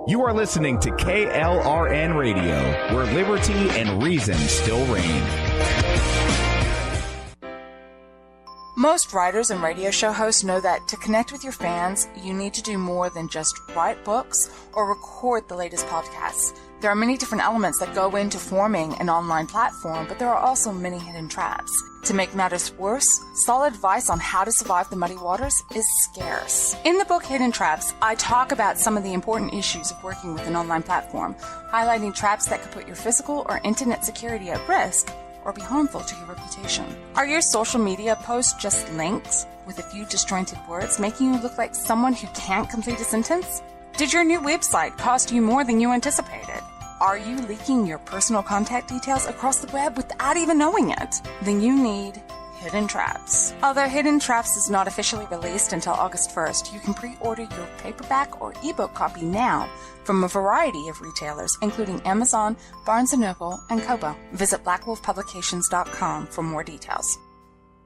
You are listening to KLRN Radio, where liberty and reason still reign. Most writers and radio show hosts know that to connect with your fans, you need to do more than just write books or record the latest podcasts. There are many different elements that go into forming an online platform, but there are also many hidden traps. To make matters worse, solid advice on how to survive the muddy waters is scarce. In the book Hidden Traps, I talk about some of the important issues of working with an online platform, highlighting traps that could put your physical or internet security at risk or be harmful to your reputation. Are your social media posts just links with a few disjointed words, making you look like someone who can't complete a sentence? Did your new website cost you more than you anticipated? Are you leaking your personal contact details across the web without even knowing it? Then you need Hidden Traps. Although Hidden Traps is not officially released until August 1st, you can pre-order your paperback or ebook copy now from a variety of retailers, including Amazon, Barnes & Noble, and Kobo. Visit blackwolfpublications.com for more details.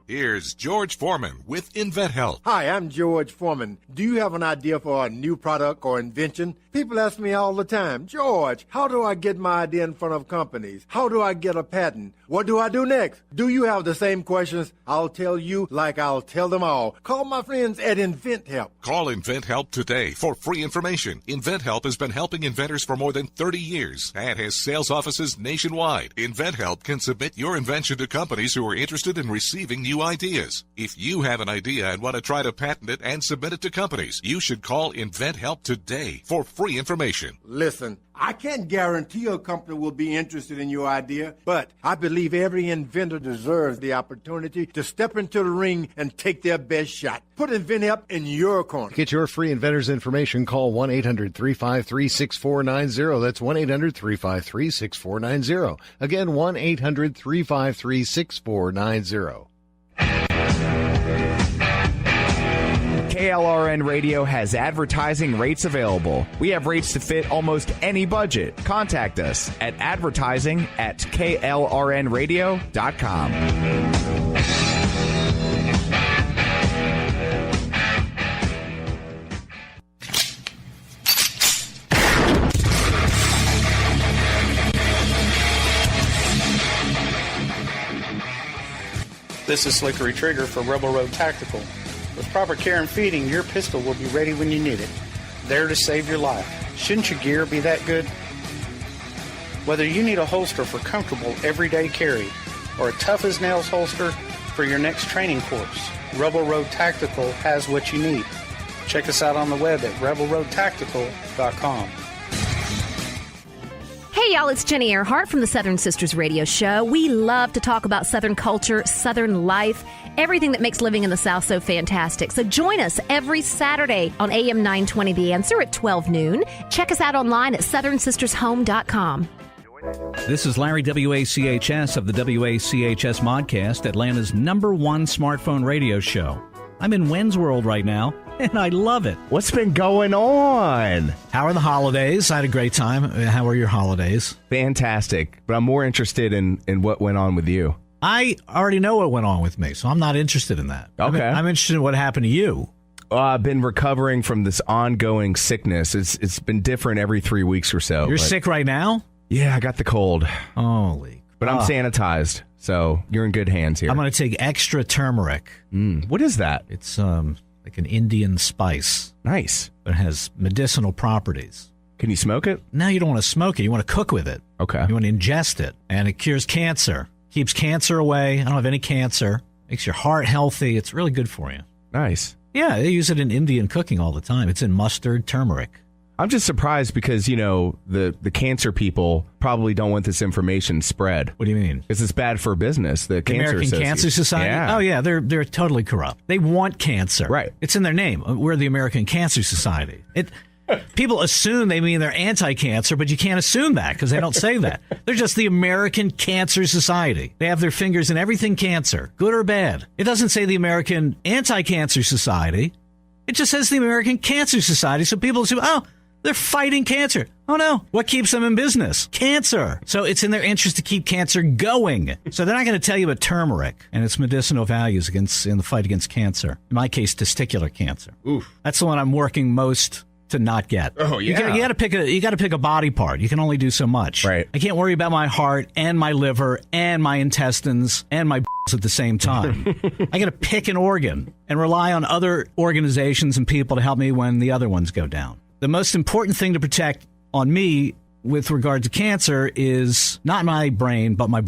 Here's George Foreman with InventHelp. Hi, I'm George Foreman. Do you have an idea for a new product or invention? People ask me all the time, George, how do I get my idea in front of companies? How do I get a patent? What do I do next? Do you have the same questions? I'll tell you like I'll tell them all. Call my friends at InventHelp. Call InventHelp today for free information. InventHelp has been helping inventors for more than 30 years and has sales offices nationwide. InventHelp can submit your invention to companies who are interested in receiving new ideas. If you have an idea and want to try to patent it and submit it to companies, you should call InventHelp today for free information. Listen, I can't guarantee a company will be interested in your idea, but I believe every inventor deserves the opportunity to step into the ring and take their best shot. Put InventHelp in your corner. Get your free inventor's information. Call 1-800-353-6490. That's 1-800-353-6490. Again, 1-800-353-6490. KLRN Radio has advertising rates available. We have rates to fit almost any budget. Contact us at advertising@klrnradio.com. This is Slickery Trigger for Rebel Road Tactical. With proper care and feeding, your pistol will be ready when you need it, there to save your life. Shouldn't your gear be that good? Whether you need a holster for comfortable everyday carry or a tough-as-nails holster for your next training course, Rebel Road Tactical has what you need. Check us out on the web at rebelroadtactical.com. Hey, y'all, it's Jenny Earhart from the Southern Sisters Radio Show. We love to talk about Southern culture, Southern life, everything that makes living in the South so fantastic. So join us every Saturday on AM 920 The Answer at 12 noon. Check us out online at southernsistershome.com. This is Larry WACHS of the WACHS Modcast, Atlanta's #1 smartphone radio show. I'm in Wayne's World right now, and I love it. What's been going on? How are the holidays? I had a great time. How are your holidays? Fantastic. But I'm more interested in what went on with you. I already know what went on with me, so I'm not interested in that. Okay. I'm interested in what happened to you. I've been recovering from this ongoing sickness. It's been different every 3 weeks or so. You're sick right now? Yeah, I got the cold. Holy. But I'm sanitized, so you're in good hands here. I'm going to take extra turmeric. What is that? It's like an Indian spice. Nice. But it has medicinal properties. Can you smoke it? No, you don't want to smoke it. You want to cook with it. Okay. You want to ingest it. And it cures cancer. Keeps cancer away. I don't have any cancer. Makes your heart healthy. It's really good for you. Nice. Yeah, they use it in Indian cooking all the time. It's in mustard, turmeric. I'm just surprised because, you know, the cancer people probably don't want this information spread. What do you mean? Because it's bad for business. The American Cancer Society? Yeah. Oh, yeah, they're totally corrupt. They want cancer. Right. It's in their name. We're the American Cancer Society. People assume they mean they're anti-cancer, but you can't assume that because they don't say that. They're just the American Cancer Society. They have their fingers in everything cancer, good or bad. It doesn't say the American Anti-Cancer Society. It just says the American Cancer Society, so people assume, oh, they're fighting cancer. Oh, no. What keeps them in business? Cancer. So it's in their interest to keep cancer going. So they're not going to tell you about turmeric and its medicinal values in the fight against cancer. In my case, testicular cancer. Oof. That's the one I'm working most to not get. Oh, yeah. You got to pick a body part. You can only do so much. Right. I can't worry about my heart and my liver and my intestines and my at the same time. I got to pick an organ and rely on other organizations and people to help me when the other ones go down. The most important thing to protect on me with regard to cancer is not my brain, but my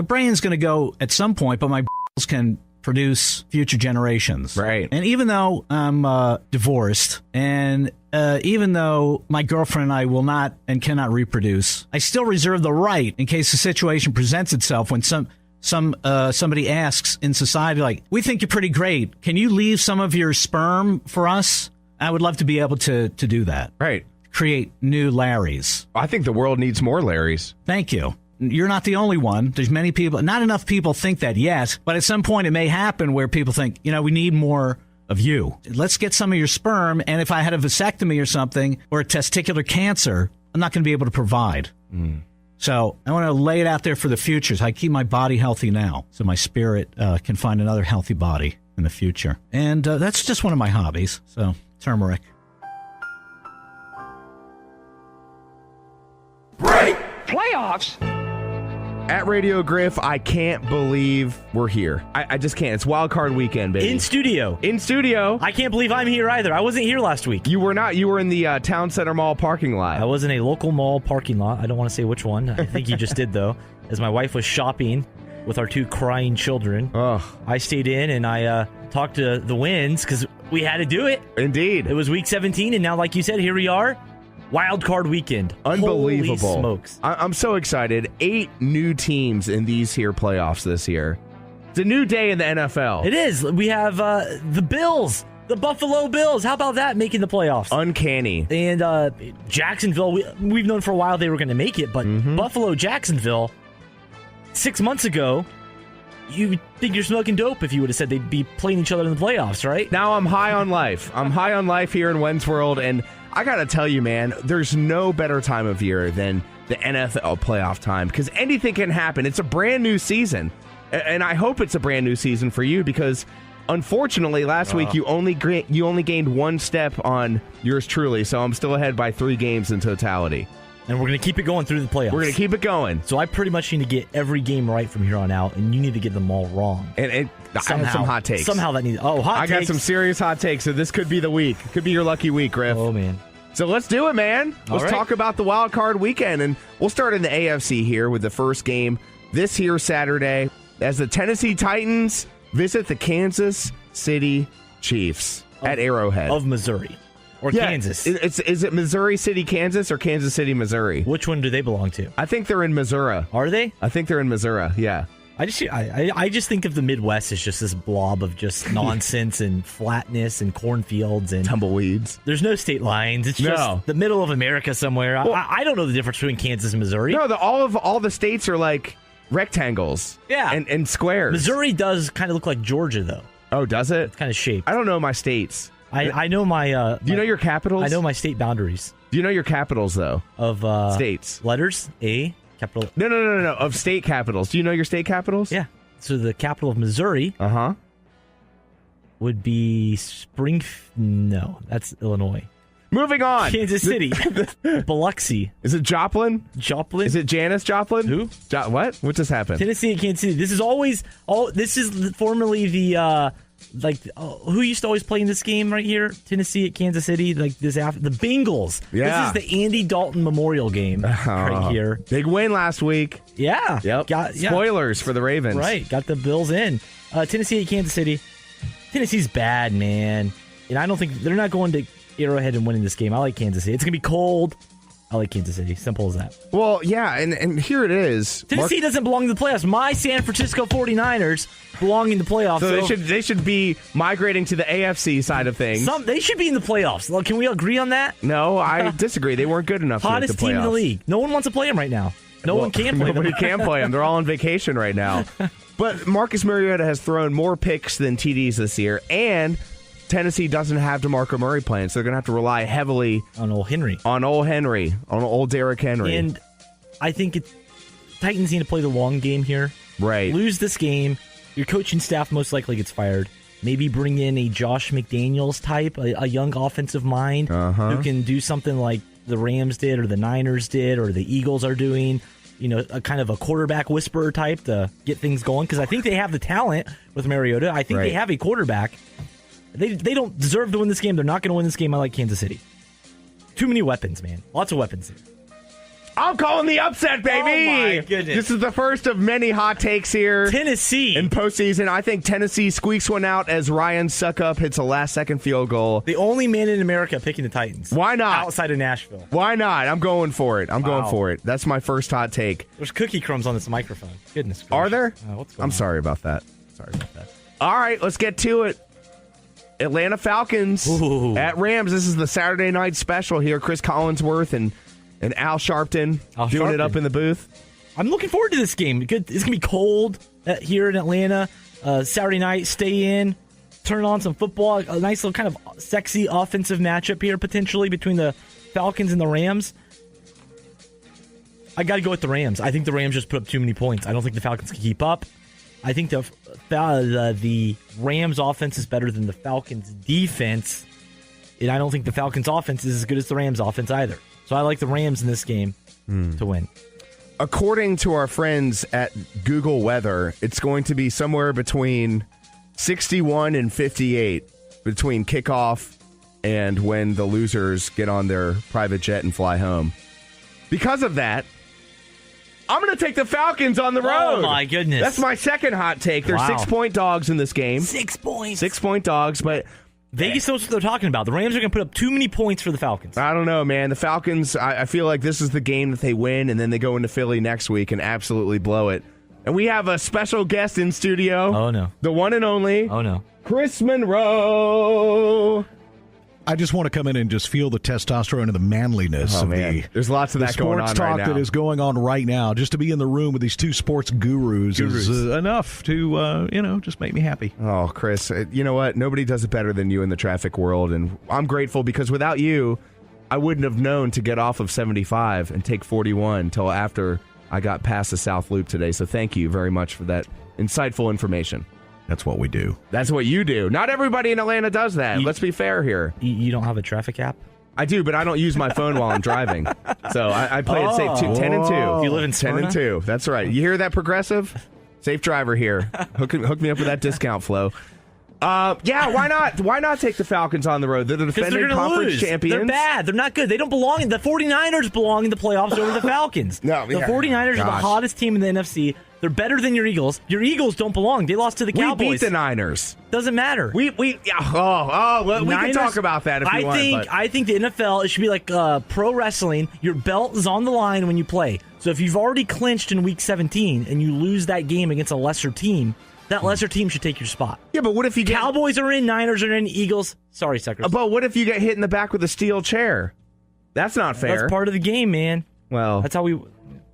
brain's going to go at some point, but my can produce future generations. Right. And even though I'm divorced, and even though my girlfriend and I will not and cannot reproduce, I still reserve the right in case the situation presents itself when somebody asks in society, like, we think you're pretty great. Can you leave some of your sperm for us? I would love to be able to do that. Right. Create new Larrys. I think the world needs more Larrys. Thank you. You're not the only one. There's many people. Not enough people think that yet, but at some point it may happen where people think, we need more of you. Let's get some of your sperm, and if I had a vasectomy or something, or a testicular cancer, I'm not going to be able to provide. So I want to lay it out there for the future. So I keep my body healthy now, so my spirit can find another healthy body in the future. And that's just one of my hobbies. So turmeric. Break! Playoffs? At Radio Griff, I can't believe we're here. I just can't. It's wild card weekend, baby. In studio. I can't believe I'm here either. I wasn't here last week. You were not. You were in the Town Center Mall parking lot. I was in a local mall parking lot. I don't want to say which one. I think you just did, though. As my wife was shopping with our 2 crying children. I stayed in and I talked to the Winds because we had to do it. Indeed. It was week 17, and now, like you said, here we are. Wild card weekend. Unbelievable. Holy smokes. I'm so excited. 8 new teams in these here playoffs this year. It's a new day in the NFL. It is. We have the Bills, the Buffalo Bills. How about that, making the playoffs? Uncanny. And Jacksonville, we've known for a while they were going to make it, but Buffalo, Jacksonville, 6 months ago, you think you're smoking dope if you would have said they'd be playing each other in the playoffs, right? Now I'm high on life. I'm high on life here in Wentz World, and I got to tell you, man, there's no better time of year than the NFL playoff time because anything can happen. It's a brand new season, and I hope it's a brand new season for you because, unfortunately, last week you only gained 1 step on yours truly, so I'm still ahead by 3 games in totality. And we're going to keep it going through the playoffs. We're going to keep it going. So I pretty much need to get every game right from here on out, and you need to get them all wrong. And I have some hot takes. Somehow that needs... Oh, hot takes. I got some serious hot takes, so this could be the week. Could be your lucky week, Griff. Oh, man. So let's do it, man. Let's talk about the wild card weekend, and we'll start in the AFC here with the first game this here Saturday as the Tennessee Titans visit the Kansas City Chiefs at Arrowhead. Of Missouri. Or Kansas. Is it Missouri City, Kansas, or Kansas City, Missouri? Which one do they belong to? I think they're in Missouri. Are they? I think they're in Missouri, yeah. I just think of the Midwest as just this blob of just nonsense and flatness and cornfields and tumbleweeds. There's no state lines. It's just the middle of America somewhere. Well, I don't know the difference between Kansas and Missouri. No, all the states are like rectangles. Yeah. And squares. Missouri does kind of look like Georgia, though. Oh, does it? It's kind of shaped. I don't know my states. I know my... do you know your capitals? I know my state boundaries. Do you know your capitals, though? Of... states. Letters? A, capital... No. Of state capitals. Do you know your state capitals? Yeah. So the capital of Missouri... would be No, that's Illinois. Moving on. Kansas City. Biloxi. Is it Joplin? Joplin? Is it Janice Joplin? Who? What? What just happened? Tennessee and Kansas City. This is always... This is formerly the... who used to always play in this game right here? Tennessee at Kansas City, the Bengals. Yeah. This is the Andy Dalton Memorial game right here. Big win last week. Yeah. Yep. Spoilers for the Ravens. Right. Got the Bills in. Tennessee at Kansas City. Tennessee's bad, man. And I don't think they're not going to Arrowhead and winning this game. I like Kansas City. It's going to be cold. I like Kansas City. Simple as that. Well, yeah, and here it is. Tennessee doesn't belong to the playoffs. My San Francisco 49ers belong in the playoffs. So they should be migrating to the AFC side of things. They should be in the playoffs. Can we agree on that? No, I disagree. They weren't good enough to make the playoffs. Hottest team in the league. No one wants to play them right now. No one can play them. Nobody can play them. They're all on vacation right now. But Marcus Mariota has thrown more picks than TDs this year, and Tennessee doesn't have DeMarco Murray playing, so they're going to have to rely heavily on old Henry. On old Derrick Henry. And I think Titans need to play the long game here. Right. Lose this game. Your coaching staff most likely gets fired. Maybe bring in a Josh McDaniels type, a young offensive mind who can do something like the Rams did or the Niners did or the Eagles are doing. A kind of a quarterback whisperer type to get things going, because I think they have the talent with Mariota. I think they have a quarterback. They don't deserve to win this game. They're not going to win this game. I like Kansas City. Too many weapons, man. Lots of weapons. I'm calling the upset, baby. Oh, my goodness. This is the first of many hot takes here. Tennessee. In postseason, I think Tennessee squeaks one out as Ryan Suckup hits a last-second field goal. The only man in America picking the Titans. Why not? Outside of Nashville. Why not? I'm going for it. I'm going for it. That's my first hot take. There's cookie crumbs on this microphone. Goodness gracious. Are there? What's going I'm on? sorry about that. All right, let's get to it. Atlanta Falcons at Rams. This is the Saturday night special here. Chris Collinsworth and Al Sharpton doing it up in the booth. I'm looking forward to this game. It's going to be cold here in Atlanta. Saturday night, stay in, turn on some football. A nice little kind of sexy offensive matchup here potentially between the Falcons and the Rams. I got to go with the Rams. I think the Rams just put up too many points. I don't think the Falcons can keep up. I think the Rams offense is better than the Falcons defense, and I don't think the Falcons offense is as good as the Rams offense either. So I like the Rams in this game to win. According to our friends at Google Weather, it's going to be somewhere between 61 and 58 between kickoff and when the losers get on their private jet and fly home. Because of that, I'm going to take the Falcons on the road. Oh, my goodness. That's my second hot take. They're 6-point dogs in this game. 6 points. 6-point dogs, but Vegas knows what they're talking about. The Rams are going to put up too many points for the Falcons. I don't know, man. The Falcons, I feel like this is the game that they win, and then they go into Philly next week and absolutely blow it. And we have a special guest in studio. Oh, no. The one and only. Oh, no. Chris Monroe. I just want to come in and just feel the testosterone and the manliness of There's lots of that going on sports talk right now. that is going on right now. Just to be in the room with these two sports gurus. is enough to, just make me happy. Oh, Chris, you know what? Nobody does it better than you in the traffic world, and I'm grateful because without you, I wouldn't have known to get off of 75 and take 41 until after I got past the South Loop today. So thank you very much for that insightful information. That's what we do. That's what you do. Not everybody in Atlanta does that. Let's be fair here. You don't have a traffic app? I do, but I don't use my phone while I'm driving. So I play it safe. 10 and 2. You live in Smyrna? 10 and 2. That's right. You hear that, Progressive? Safe driver here. Hook me up with that discount flow. Why not? Why not take the Falcons on the road? They're the defending conference champions. They're bad. They're not good. They don't belong. The 49ers belong in the playoffs over the Falcons. The 49ers are the hottest team in the NFC. They're better than your Eagles. Your Eagles don't belong. They lost to the Cowboys. We beat the Niners. Doesn't matter. We can talk about that if you want. I think the NFL, it should be like pro wrestling. Your belt is on the line when you play. So if you've already clinched in Week 17 and you lose that game against a lesser team, that lesser team should take your spot. Yeah, but what if you get... Cowboys are in, Niners are in, Eagles... Sorry, suckers. But what if you get hit in the back with a steel chair? That's not fair. That's part of the game, man. Well... That's how we...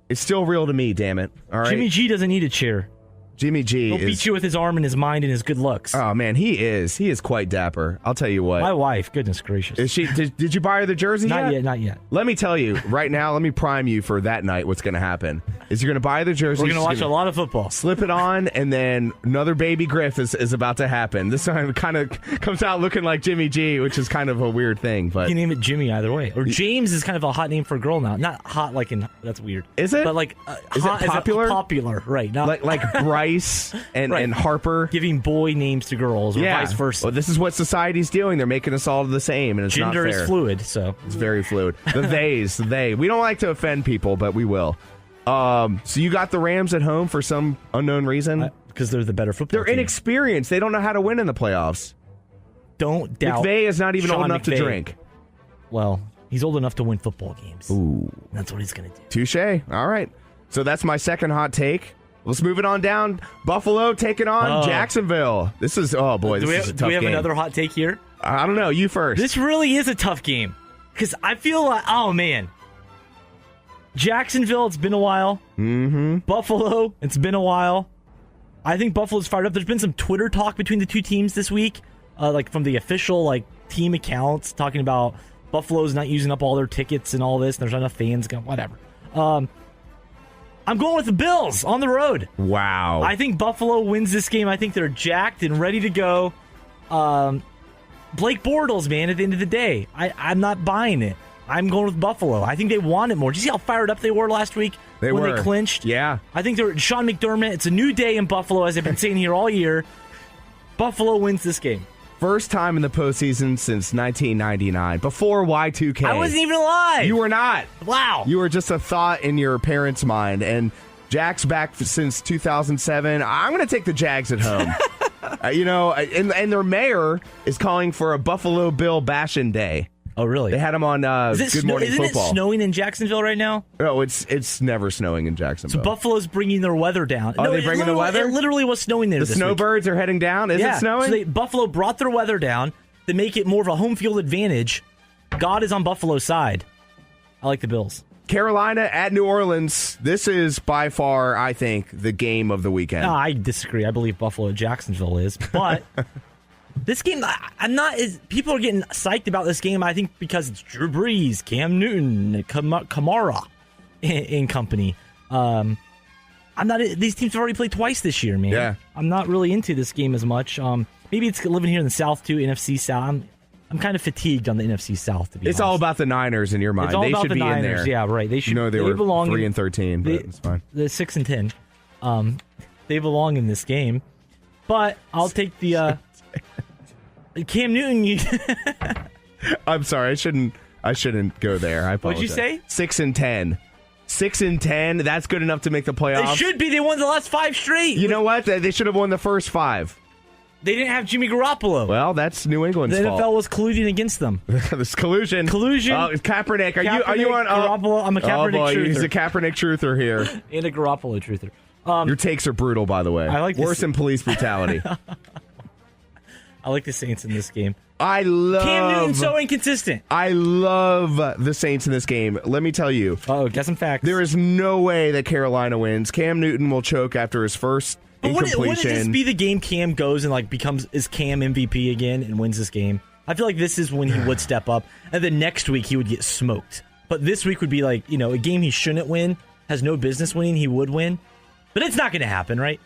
It's still real to me, damn it. All right. Jimmy G doesn't need a chair. Jimmy G He'll beat you with his arm and his mind and his good looks. Oh, man, he is. He is quite dapper. I'll tell you what. My wife, goodness gracious. Is she? Did you buy her the jersey yet? Not yet. Let me tell you, right now, let me prime you for that night. What's going to happen is you're going to buy the jersey. We're going to watch a lot of football. Slip it on, and then another baby Griff is about to happen. This time it kind of comes out looking like Jimmy G, which is kind of a weird thing. But you can name it Jimmy either way. Or James is kind of a hot name for a girl now. Not hot like in... That's weird. Is it? But like... is hot, it popular? Popular, right. Not, like Bryce and Harper. Giving boy names to girls or vice versa. Well, this is what society's doing. They're making us all the same, and it's Gender not fair. is fluid, so. It's very fluid. The they. We don't like to offend people, but we will. So you got the Rams at home for some unknown reason? Because they're the better football They're team. inexperienced. They don't know how to win in the playoffs. Don't doubt. McVay is not even Sean old enough McVay. to drink. Well, he's old enough to win football games. Ooh. That's what he's going to do. Touche. All right. So that's my second hot take. Let's move it on down. Buffalo taking on Jacksonville. This is, oh boy, this is a tough game. Do we have another hot take here? I don't know. You first. This really is a tough game. Because I feel like, oh man. Jacksonville, it's been a while. Mm-hmm. Buffalo, it's been a while. I think Buffalo's fired up. There's been some Twitter talk between the two teams this week. Like from the official team accounts talking about Buffalo's not using up all their tickets and all this. There's not enough fans going, whatever. I'm going with the Bills on the road. Wow. I think Buffalo wins this game. I think they're jacked and ready to go. Blake Bortles, man, at the end of the day, I'm not buying it. I'm going with Buffalo. I think they want it more. Did you see how fired up they were last week when they clinched? Yeah. I think they're Sean McDermott. It's a new day in Buffalo, as I've been saying here all year. Buffalo wins this game. First time in the postseason since 1999, before Y2K. I wasn't even alive. You were not. Wow. You were just a thought in your parents' mind. And Jack's back since 2007. I'm going to take the Jags at home. And their mayor is calling for a Buffalo Bill Bashing Day. Oh, really? They had him on Good Morning Football. Football. Isn't it snowing in Jacksonville right now? No, it's never snowing in Jacksonville. So Buffalo's bringing their weather down. Are they bringing the weather? It literally was snowing there The this snowbirds week. are heading down? Is it snowing? So Buffalo brought their weather down to make it more of a home field advantage. God is on Buffalo's side. I like the Bills. Carolina at New Orleans. This is by far, I think, the game of the weekend. No, I disagree. I believe Buffalo Jacksonville is. But this game, I'm not as people are getting psyched about this game. I think because it's Drew Brees, Cam Newton, Kamara, and company. I'm not. These teams have already played twice this year, man. Yeah. I'm not really into this game as much. Maybe it's living here in the South too, NFC South. I'm kind of fatigued on the NFC South, to be honest. It's all about the Niners in your mind. It's all they about should the be Niners. in there. Yeah, right. They should. They were belong 3-13, but it's fine. The 6-10. They belong in this game. But I'll take the Cam Newton. I'm sorry. I shouldn't go there. I apologize. What'd you say? 6-10. 6-10. That's good enough to make the playoffs. They should be. They won the last 5 straight. You know what? They should have won the first 5. They didn't have Jimmy Garoppolo. Well, that's New England's fault. fault. The NFL was colluding against them. This collusion. Oh, Kaepernick. Are you on Garoppolo? I'm a Kaepernick truther. He's a Kaepernick truther here. And a Garoppolo truther. Your takes are brutal, by the way. I like worse than police brutality. I like the Saints in this game. I love Cam Newton's so inconsistent. I love the Saints in this game. Let me tell you. Got some facts. There is no way that Carolina wins. Cam Newton will choke after his first incompletion. Wouldn't this be the game Cam goes and is Cam MVP again and wins this game? I feel like this is when he would step up, and then next week he would get smoked. But this week would be a game he shouldn't win, has no business winning, he would win. But it's not going to happen, right?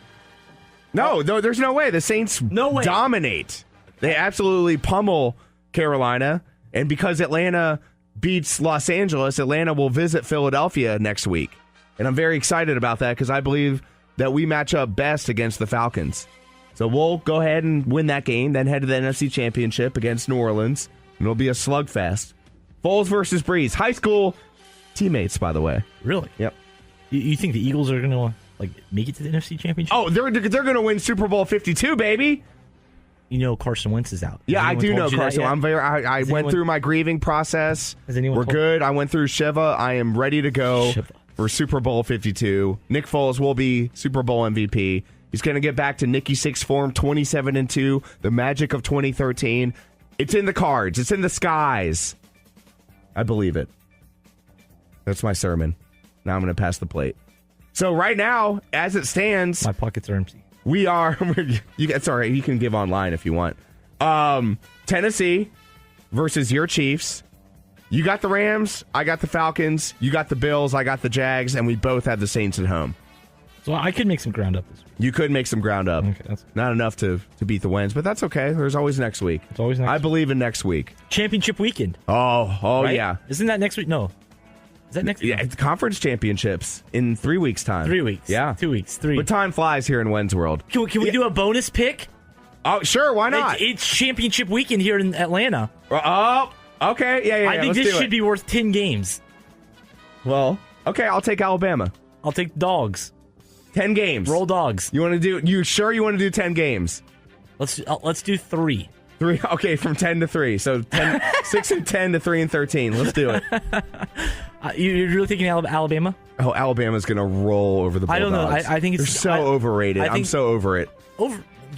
No, there's no way. The Saints dominate. They absolutely pummel Carolina, and because Atlanta beats Los Angeles, Atlanta will visit Philadelphia next week. And I'm very excited about that because I believe that we match up best against the Falcons. So we'll go ahead and win that game, then head to the NFC Championship against New Orleans, and it'll be a slugfest. Foles versus Brees. High school teammates, by the way. Really? Yep. You think the Eagles are going to make it to the NFC Championship? Oh, they're going to win Super Bowl 52, baby. You know Carson Wentz is out. Yeah, I do know Carson. I went through my grieving process. We're good. I went through Shiva. I am ready to go for Super Bowl 52. Nick Foles will be Super Bowl MVP. He's going to get back to Nicky Six form, 27-2, the magic of 2013. It's in the cards. It's in the skies. I believe it. That's my sermon. Now I'm going to pass the plate. So right now, as it stands, my pockets are empty. We are. It's all right. You can give online if you want. Tennessee versus your Chiefs. You got the Rams. I got the Falcons. You got the Bills. I got the Jags, and we both have the Saints at home. So I could make some ground up this week. You could make some ground up. Okay, that's not enough to beat the wins, but that's okay. There's always next week. It's always next. I believe in next week. Championship weekend. Oh, right? Yeah. Isn't that next week? No. Is that next week? Yeah, it's conference championships in 3 weeks' time. 3 weeks. Yeah. 2 weeks. 3. But time flies here in Wens World. Can we do a bonus pick? Oh, sure. Why not? It's championship weekend here in Atlanta. Oh, okay. Yeah. I think this should be worth 10 games. Well, okay. I'll take Alabama. I'll take dogs. 10 games. Roll dogs. You sure you want to do 10 games? Let's do 3. 3. Okay, from 10 to 3. So 10, 6 and 10 to 3 and 13. Let's do it. You're really thinking Alabama? Oh, Alabama's going to roll over the Bulldogs. I don't know. I think they're so overrated. I'm so over it.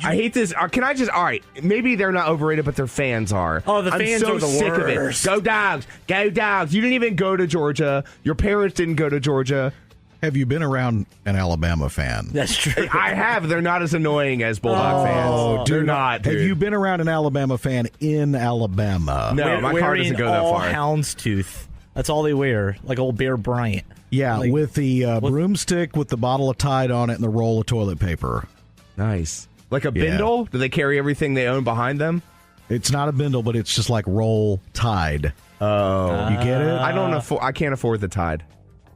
I hate this. Can I just... All right, maybe they're not overrated, but their fans are. Oh, the fans are the sick worst. Of it. Go Dogs. Go Dogs. You didn't even go to Georgia. Your parents didn't go to Georgia. Have you been around an Alabama fan? That's true. I have. They're not as annoying as Bulldog fans. Do not, dude. Have you been around an Alabama fan in Alabama? No, my car doesn't go that far. Houndstooth. That's all they wear, like old Bear Bryant. Yeah, with the broomstick with the bottle of Tide on it and the roll of toilet paper. Nice. Like a bindle? Do they carry everything they own behind them? It's not a bindle, but it's just like Roll Tide. Oh. You get it? I can't afford the Tide.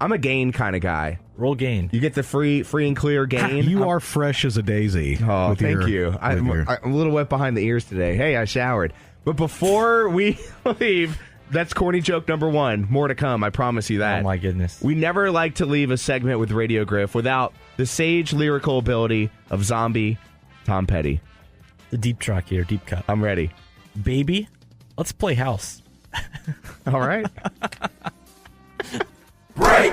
I'm a Gain kind of guy. Roll Gain. You get the free and clear Gain. You are fresh as a daisy. Oh, thank you. I'm a little wet behind the ears today. Hey, I showered. But before we leave, that's corny joke number 1. More to come, I promise you that. Oh, my goodness. We never like to leave a segment with Radio Griff without the sage lyrical ability of zombie Tom Petty. The deep track here, deep cut. I'm ready. Baby, let's play house. All right. Break!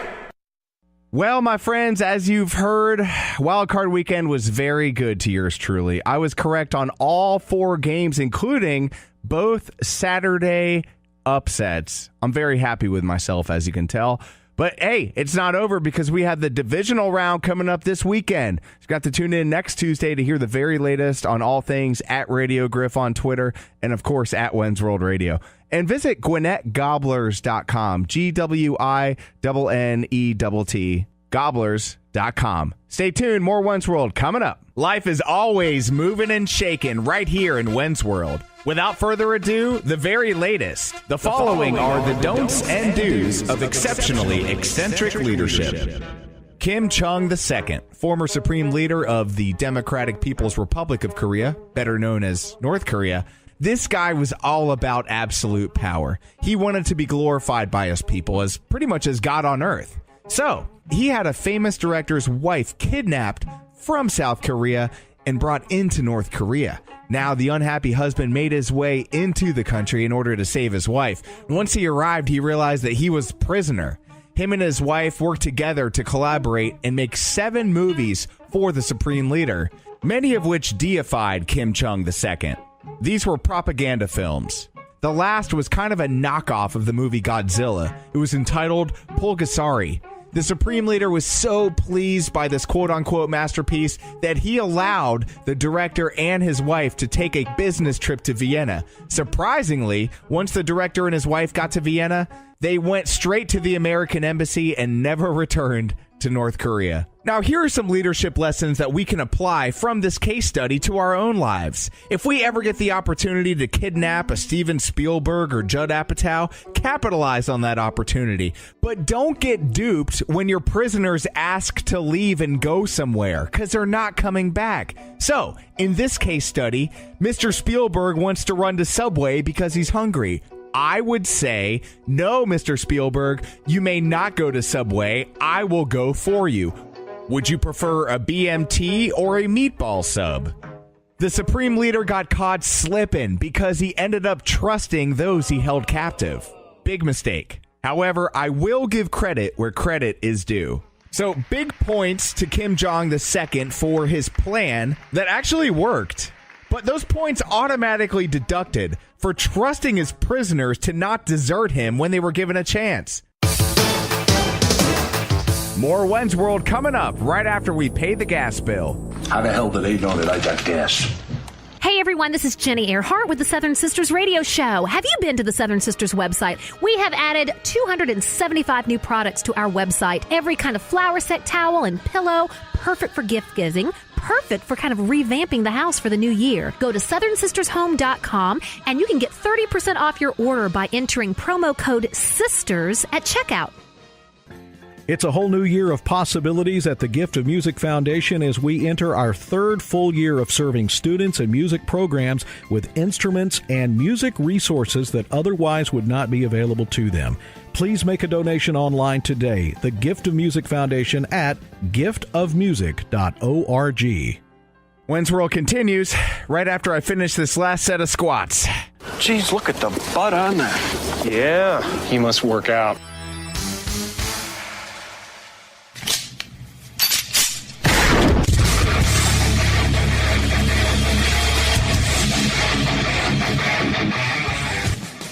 Well, my friends, as you've heard, Wild Card Weekend was very good to yours truly. I was correct on all 4 games, including both Saturday upsets. I'm very happy with myself, as you can tell. But, hey, it's not over because we have the divisional round coming up this weekend. You've got to tune in next Tuesday to hear the very latest on all things at Radio Griff on Twitter and, of course, at Wens World Radio. And visit GwinnettGobblers.com, GWINNETT, Gobblers.com. Stay tuned, more Wens World coming up. Life is always moving and shaking right here in Wens World. Without further ado, the very latest. The following are the don'ts and do's of exceptionally eccentric leadership. Kim Chung II, former supreme leader of the Democratic People's Republic of Korea, better known as North Korea. This guy was all about absolute power. He wanted to be glorified by his people as pretty much as God on earth. So, he had a famous director's wife kidnapped from South Korea and brought into North Korea. Now, the unhappy husband made his way into the country in order to save his wife. Once he arrived, he realized that he was a prisoner. Him and his wife worked together to collaborate and make 7 movies for the supreme leader, many of which deified Kim Chung II. These were propaganda films. The last was kind of a knockoff of the movie Godzilla. It was entitled Pulgasari. The Supreme Leader was so pleased by this quote-unquote masterpiece that he allowed the director and his wife to take a business trip to Vienna. Surprisingly, once the director and his wife got to Vienna, they went straight to the American embassy and never returned to North Korea. Now, here are some leadership lessons that we can apply from this case study to our own lives. If we ever get the opportunity to kidnap a Steven Spielberg or Judd Apatow, capitalize on that opportunity. But don't get duped when your prisoners ask to leave and go somewhere, because they're not coming back. So, in this case study, Mr. Spielberg wants to run to Subway because he's hungry. I would say, no, Mr. Spielberg, you may not go to Subway. I will go for you. Would you prefer a BMT or a meatball sub? The Supreme Leader got caught slipping because he ended up trusting those he held captive. Big mistake. However, I will give credit where credit is due. So, big points to Kim Jong II for his plan that actually worked. But those points automatically deducted for trusting his prisoners to not desert him when they were given a chance. More Wens World coming up right after we pay the gas bill. How the hell do they know that I got gas? Hey everyone, this is Jenny Earhart with the Southern Sisters Radio Show. Have you been to the Southern Sisters website? We have added 275 new products to our website. Every kind of flower set, towel, and pillow, perfect for gift giving, perfect for kind of revamping the house for the new year. Go to southernsistershome.com and you can get 30% off your order by entering promo code SISTERS at checkout. It's a whole new year of possibilities at the Gift of Music Foundation as we enter our 3rd full year of serving students and music programs with instruments and music resources that otherwise would not be available to them. Please make a donation online today. The Gift of Music Foundation at giftofmusic.org. Wens World continues right after I finish this last set of squats. Geez, look at the butt on that. Yeah, he must work out.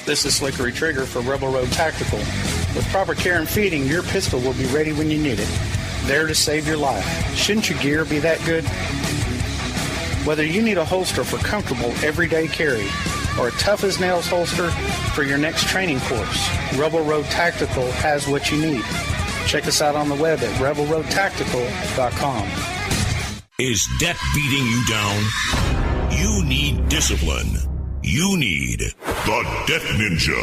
This is Slickery Trigger for Rebel Road Tactical. With proper care and feeding, your pistol will be ready when you need it. There to save your life. Shouldn't your gear be that good? Whether you need a holster for comfortable everyday carry or a tough-as-nails holster for your next training course, Rebel Road Tactical has what you need. Check us out on the web at rebelroadtactical.com. Is debt beating you down? You need discipline. You need the Debt Ninja.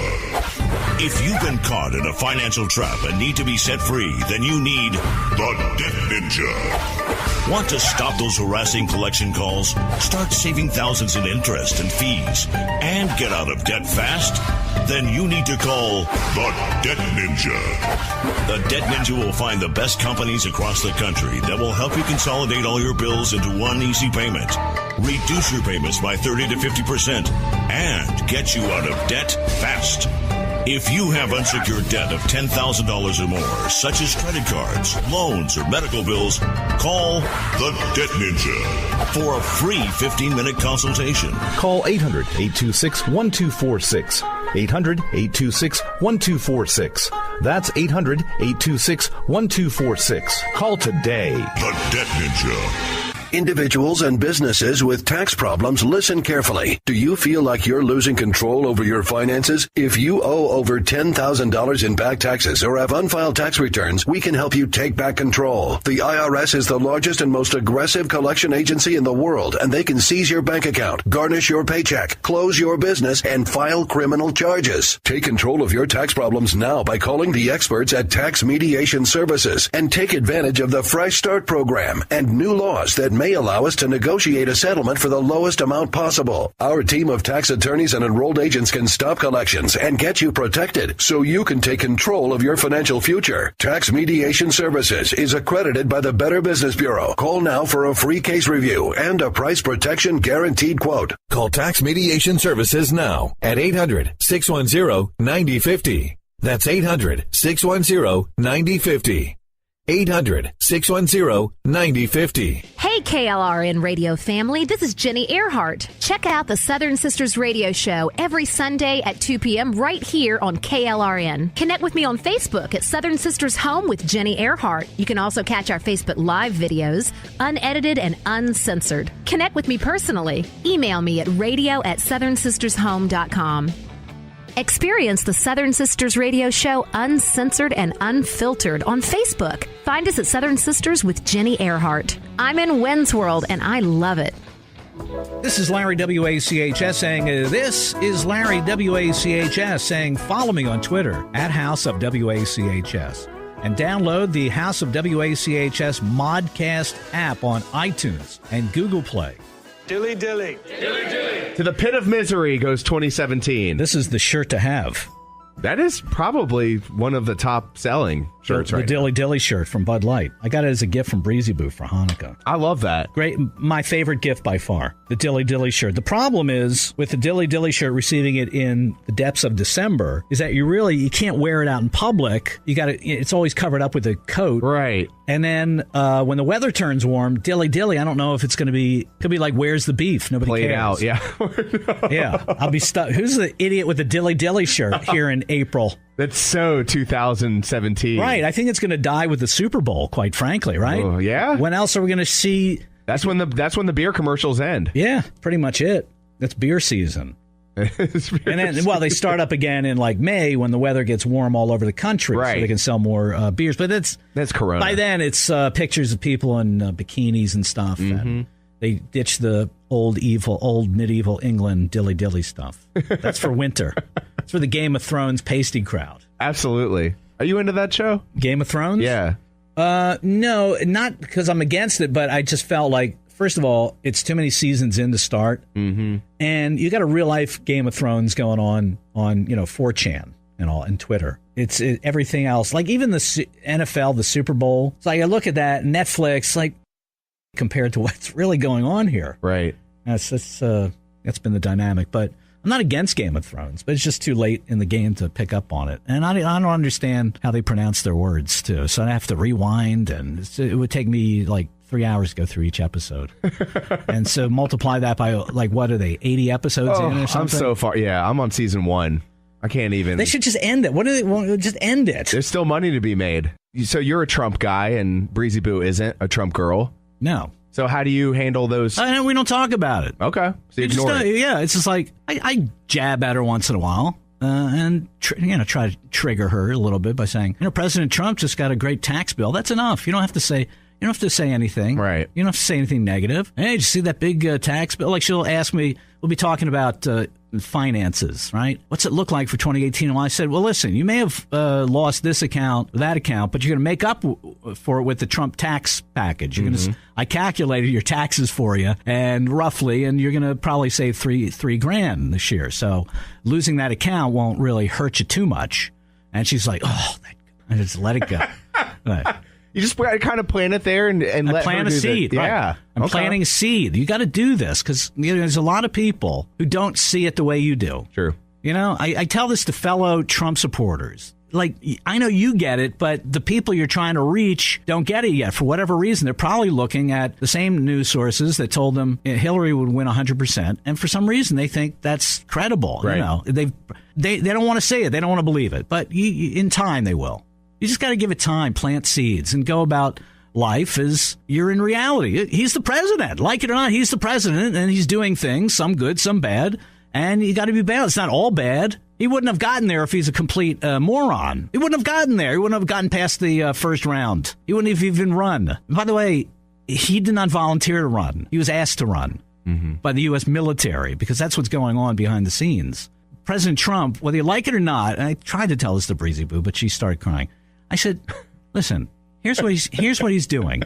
If you've been caught in a financial trap and need to be set free, then you need the Debt Ninja. Want to stop those harassing collection calls? Start saving thousands in interest and fees and get out of debt fast? Then you need to call the Debt Ninja. The Debt Ninja will find the best companies across the country that will help you consolidate all your bills into one easy payment, reduce your payments by 30 to 50%, and get you out of debt fast. If you have unsecured debt of $10,000 or more, such as credit cards, loans, or medical bills, call the Debt Ninja for a free 15-minute consultation. Call 800-826-1246. 800-826-1246. That's 800-826-1246. Call today. The Debt Ninja. Individuals and businesses with tax problems, listen carefully. Do you feel like you're losing control over your finances? If you owe over $10,000 in back taxes or have unfiled tax returns, we can help you take back control. The IRS is the largest and most aggressive collection agency in the world, and they can seize your bank account, garnish your paycheck, close your business, and file criminal charges. Take control of your tax problems now by calling the experts at Tax Mediation Services and take advantage of the Fresh Start program and new laws that may allow us to negotiate a settlement for the lowest amount possible. Our team of tax attorneys and enrolled agents can stop collections and get you protected so you can take control of your financial future. Tax Mediation Services is accredited by the Better Business Bureau. Call now for a free case review and a price protection guaranteed quote. Call Tax Mediation Services now at 800-610-9050. That's 800-610-9050. 800-610-9050. Hey, KLRN radio family, this is Jenny Earhart. Check out the Southern Sisters radio show every Sunday at 2 p.m. right here on KLRN. Connect with me on Facebook at Southern Sisters Home with Jenny Earhart. You can also catch our Facebook Live videos, unedited and uncensored. Connect with me personally. Email me at radio@southernsistershome.com. Experience the Southern Sisters radio show uncensored and unfiltered on Facebook. Find us at Southern Sisters with Jenny Earhart. I'm in Wynns World, and I love it. This is Larry WACHS saying, this is Larry WACHS saying, follow me on Twitter at House of WACHS. And download the House of WACHS Modcast app on iTunes and Google Play. Dilly dilly. Dilly dilly. To the pit of misery goes 2017. This is the shirt to have. That is probably one of the top selling shirts the Dilly Dilly shirt from Bud Light. I got it as a gift from Breezy Boo for Hanukkah. I love that. Great. My favorite gift by far, the Dilly Dilly shirt. The problem is with the Dilly Dilly shirt, receiving it in the depths of December, is that you can't wear it out in public. It's always covered up with a coat. Right. And then when the weather turns warm, Dilly Dilly, I don't know if it's going to be, could be like, where's the beef? Nobody Played cares. out, yeah. Yeah. I'll be stuck. Who's the idiot with the Dilly Dilly shirt here in April? That's so 2017. Right. I think it's going to die with the Super Bowl, quite frankly, right? Oh, yeah? When else are we going to see? That's when the beer commercials end. Yeah, pretty much it. That's beer season. And then, they start up again in like May when the weather gets warm all over the country, right, so they can sell more beers. But that's Corona. By then, it's pictures of people in bikinis and stuff. Mm-hmm. And they ditch the old medieval England dilly dilly stuff. That's for winter. It's for the Game of Thrones pasty crowd. Absolutely. Are you into that show? Game of Thrones? Yeah. No, not because I'm against it, but I just felt like, first of all, it's too many seasons in to start. Mm-hmm. And you got a real life Game of Thrones going on 4chan and all, and Twitter. It's everything else. Like even the NFL, the Super Bowl. It's like I look at that, Netflix, like compared to what's really going on here. Right. That's been the dynamic. But I'm not against Game of Thrones, but it's just too late in the game to pick up on it. And I don't understand how they pronounce their words, too. So I have to rewind, and it would take me like 3 hours to go through each episode. And so multiply that by, like, what are they, 80 episodes in or something? I'm so far. Yeah, I'm on season 1. I can't even. They should just end it. What do they want? Just end it. There's still money to be made. So you're a Trump guy, and Breezy Boo isn't a Trump girl? No. So how do you handle those? We don't talk about it. Okay. So you ignore it. Yeah, it's just like I jab at her once in a while and try to trigger her a little bit by saying, President Trump just got a great tax bill. That's enough. You don't have to say, You don't have to say anything. Right. You don't have to say anything negative. Hey, did you see that big tax bill? Like, she'll ask me, we'll be talking about finances, right? What's it look like for 2018? Well, I said, well, listen, you may have lost this account, that account, but you're going to make up for it with the Trump tax package. You're going to. I calculated your taxes for you, and roughly, and you're going to probably save $3,000 this year. So losing that account won't really hurt you too much. And she's like, oh, I just let it go. Right. You just kind of plant it there and let plant her a do seed. Right. Yeah. I'm planting a seed. You got to do this because there's a lot of people who don't see it the way you do. True. You know, I tell this to fellow Trump supporters. Like, I know you get it, but the people you're trying to reach don't get it yet. For whatever reason, they're probably looking at the same news sources that told them Hillary would win 100%. And for some reason, they think that's credible. Right. You know, they don't want to say it. They don't want to believe it. But in time, they will. You just got to give it time, plant seeds, and go about life as you're in reality. He's the president. Like it or not, he's the president, and he's doing things, some good, some bad, and you got to be balanced. It's not all bad. He wouldn't have gotten there if he's a complete moron. He wouldn't have gotten there. He wouldn't have gotten past the first round. He wouldn't have even run. By the way, he did not volunteer to run. He was asked to run by the U.S. military because that's what's going on behind the scenes. President Trump, whether you like it or not, and I tried to tell this to Breezy Boo, but she started crying. I said, listen, here's what he's doing.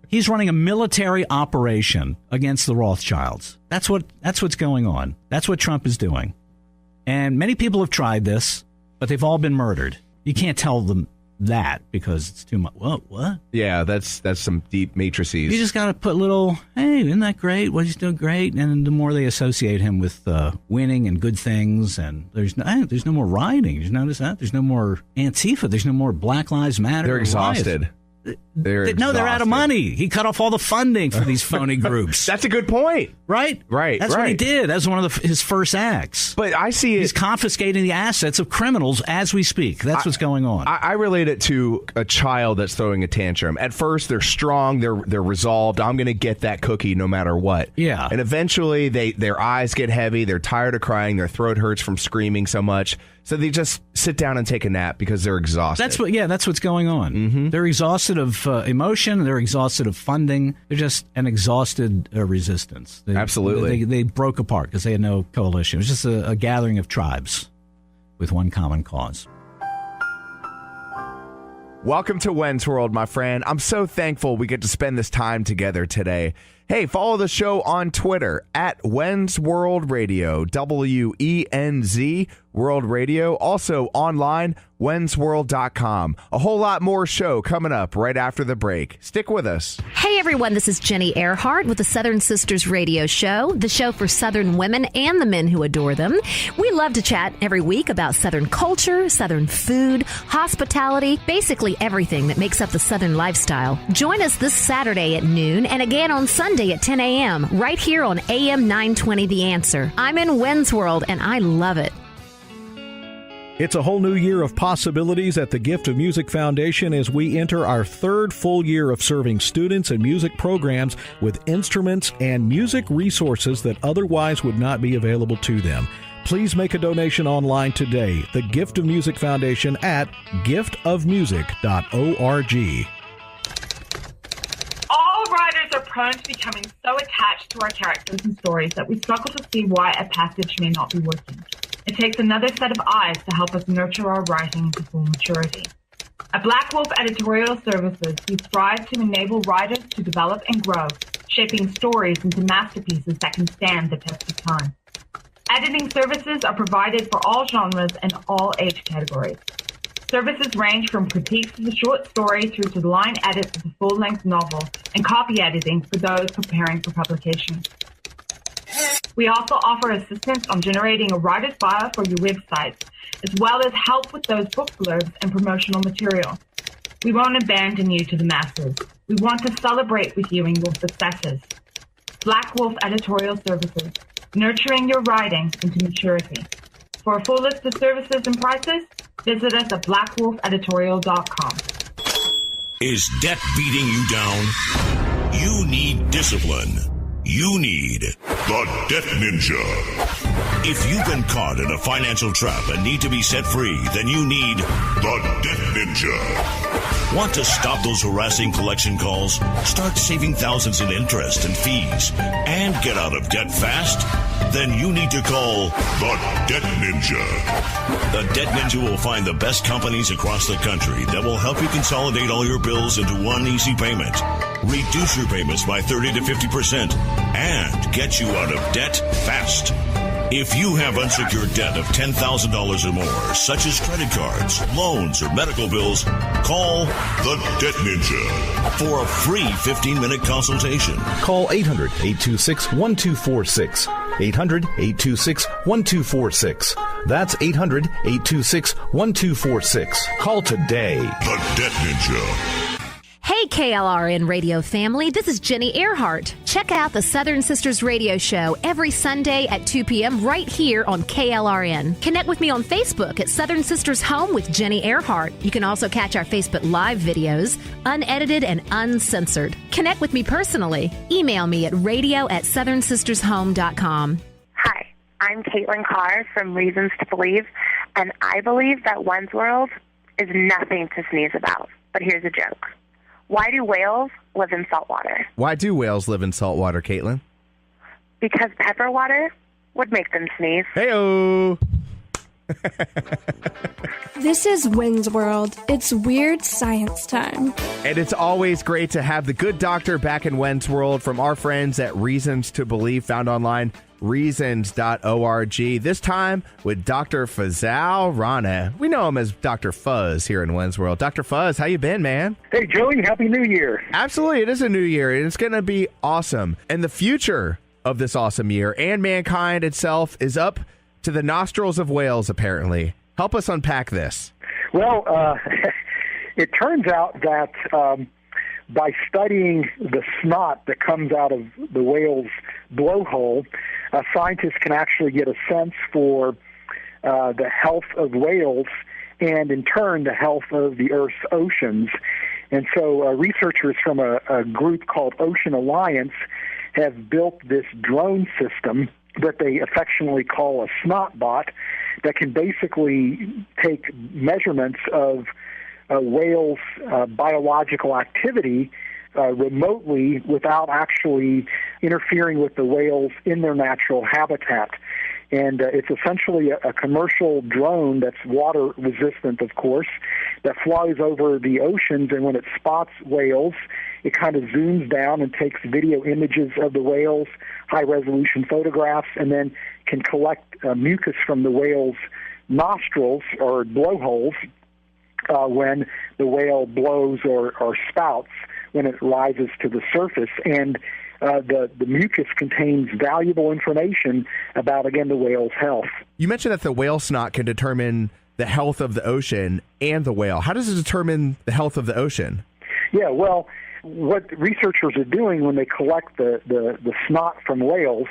He's running a military operation against the Rothschilds. That's what's going on. That's what Trump is doing. And many people have tried this, but they've all been murdered. You can't tell them that because it's too much. What? Yeah, that's some deep matrices. You just got to put little, hey, isn't that great? Well, he's doing great. And the more they associate him with winning and good things, and there's no more rioting. Did you notice that? There's no more Antifa. There's no more Black Lives Matter. They're exhausted. They're out of money. He cut off all the funding for these phony groups. That's a good point. Right? Right. That's what he did. That was one of his first acts. But I see He's confiscating the assets of criminals as we speak. That's what's going on. I relate it to a child that's throwing a tantrum. At first, they're strong. They're resolved. I'm going to get that cookie no matter what. Yeah. And eventually, their eyes get heavy. They're tired of crying. Their throat hurts from screaming so much. So they just sit down and take a nap because they're exhausted. That's what's going on. They're exhausted of emotion. They're exhausted of funding. They're just an exhausted resistance. Absolutely. They broke apart because they had no coalition. It was just a gathering of tribes with one common cause. Welcome to Wen's World, my friend. I'm so thankful we get to spend this time together today. Hey, follow the show on Twitter at Wen's World Radio, WENZ World Radio. Also online, wensworld.com. A whole lot more show coming up right after the break. Stick with us. Hey everyone, this is Jenny Earhart with the Southern Sisters Radio Show, the show for Southern women and the men who adore them. We love to chat every week about Southern culture, Southern food, hospitality, basically everything that makes up the Southern lifestyle. Join us this Saturday at noon and again on Sunday at 10 a.m. right here on AM 920 The Answer. I'm in Wen's World and I love it. It's a whole new year of possibilities at the Gift of Music Foundation as we enter our third full year of serving students and music programs with instruments and music resources that otherwise would not be available to them. Please make a donation online today. The Gift of Music Foundation at giftofmusic.org. All writers are prone to becoming so attached to our characters and stories that we struggle to see why a passage may not be working. It takes another set of eyes to help us nurture our writing to full maturity. At Black Wolf Editorial Services, we strive to enable writers to develop and grow, shaping stories into masterpieces that can stand the test of time. Editing services are provided for all genres and all age categories. Services range from critiques of the short story through to the line edits of the full-length novel and copy editing for those preparing for publication. We also offer assistance on generating a writer's bio for your websites, as well as help with those book blurbs and promotional material. We won't abandon you to the masses. We want to celebrate with you in your successes. Black Wolf Editorial Services, nurturing your writing into maturity. For a full list of services and prices, visit us at blackwolfeditorial.com. Is debt beating you down? You need discipline. You need the Debt Ninja. If you've been caught in a financial trap and need to be set free, then you need the Debt Ninja. Want to stop those harassing collection calls? Start saving thousands in interest and fees and get out of debt fast? Then you need to call the Debt Ninja. The Debt Ninja will find the best companies across the country that will help you consolidate all your bills into one easy payment, reduce your payments by 30 to 50%, and get you out of debt fast. If you have unsecured debt of $10,000 or more, such as credit cards, loans, or medical bills, call the Debt Ninja for a free 15-minute consultation. Call 800-826-1246. 800-826-1246. That's 800-826-1246. Call today. The Debt Ninja. Hey, KLRN radio family, this is Jenny Earhart. Check out the Southern Sisters radio show every Sunday at 2 p.m. right here on KLRN. Connect with me on Facebook at Southern Sisters Home with Jenny Earhart. You can also catch our Facebook Live videos, unedited and uncensored. Connect with me personally. Email me at radio@southernsistershome.com. Hi, I'm Caitlin Carr from Reasons to Believe, and I believe that one's world is nothing to sneeze about. But here's a joke. Why do whales live in salt water? Why do whales live in salt water, Caitlin? Because pepper water would make them sneeze. Hey-o! This is Wynn's World. It's weird science time. And it's always great to have the good doctor back in Wynn's World from our friends at Reasons to Believe, found online, reasons.org. This time with Dr. Fazal Rana. We know him as Dr. Fuzz here in Wynn's World. Dr. Fuzz, how you been, man? Hey, Joey, Happy New Year. Absolutely. It is a new year, and it's going to be awesome. And the future of this awesome year and mankind itself is up to the nostrils of whales, apparently. Help us unpack this. Well, it turns out that by studying the snot that comes out of the whale's blowhole, scientists can actually get a sense for the health of whales and, in turn, the health of the Earth's oceans. And so researchers from a group called Ocean Alliance have built this drone system that they affectionately call a snot bot that can basically take measurements of whales' biological activity remotely without actually interfering with the whales in their natural habitat. And it's essentially a commercial drone that's water resistant, of course, that flies over the oceans, and when it spots whales, it kind of zooms down and takes video images of the whales, high-resolution photographs, and then can collect mucus from the whale's nostrils or blowholes when the whale blows or spouts when it rises to the surface. And the mucus contains valuable information about, again, the whale's health. You mentioned that the whale snot can determine the health of the ocean and the whale. How does it determine the health of the ocean? Yeah, well, what researchers are doing when they collect the snot from whales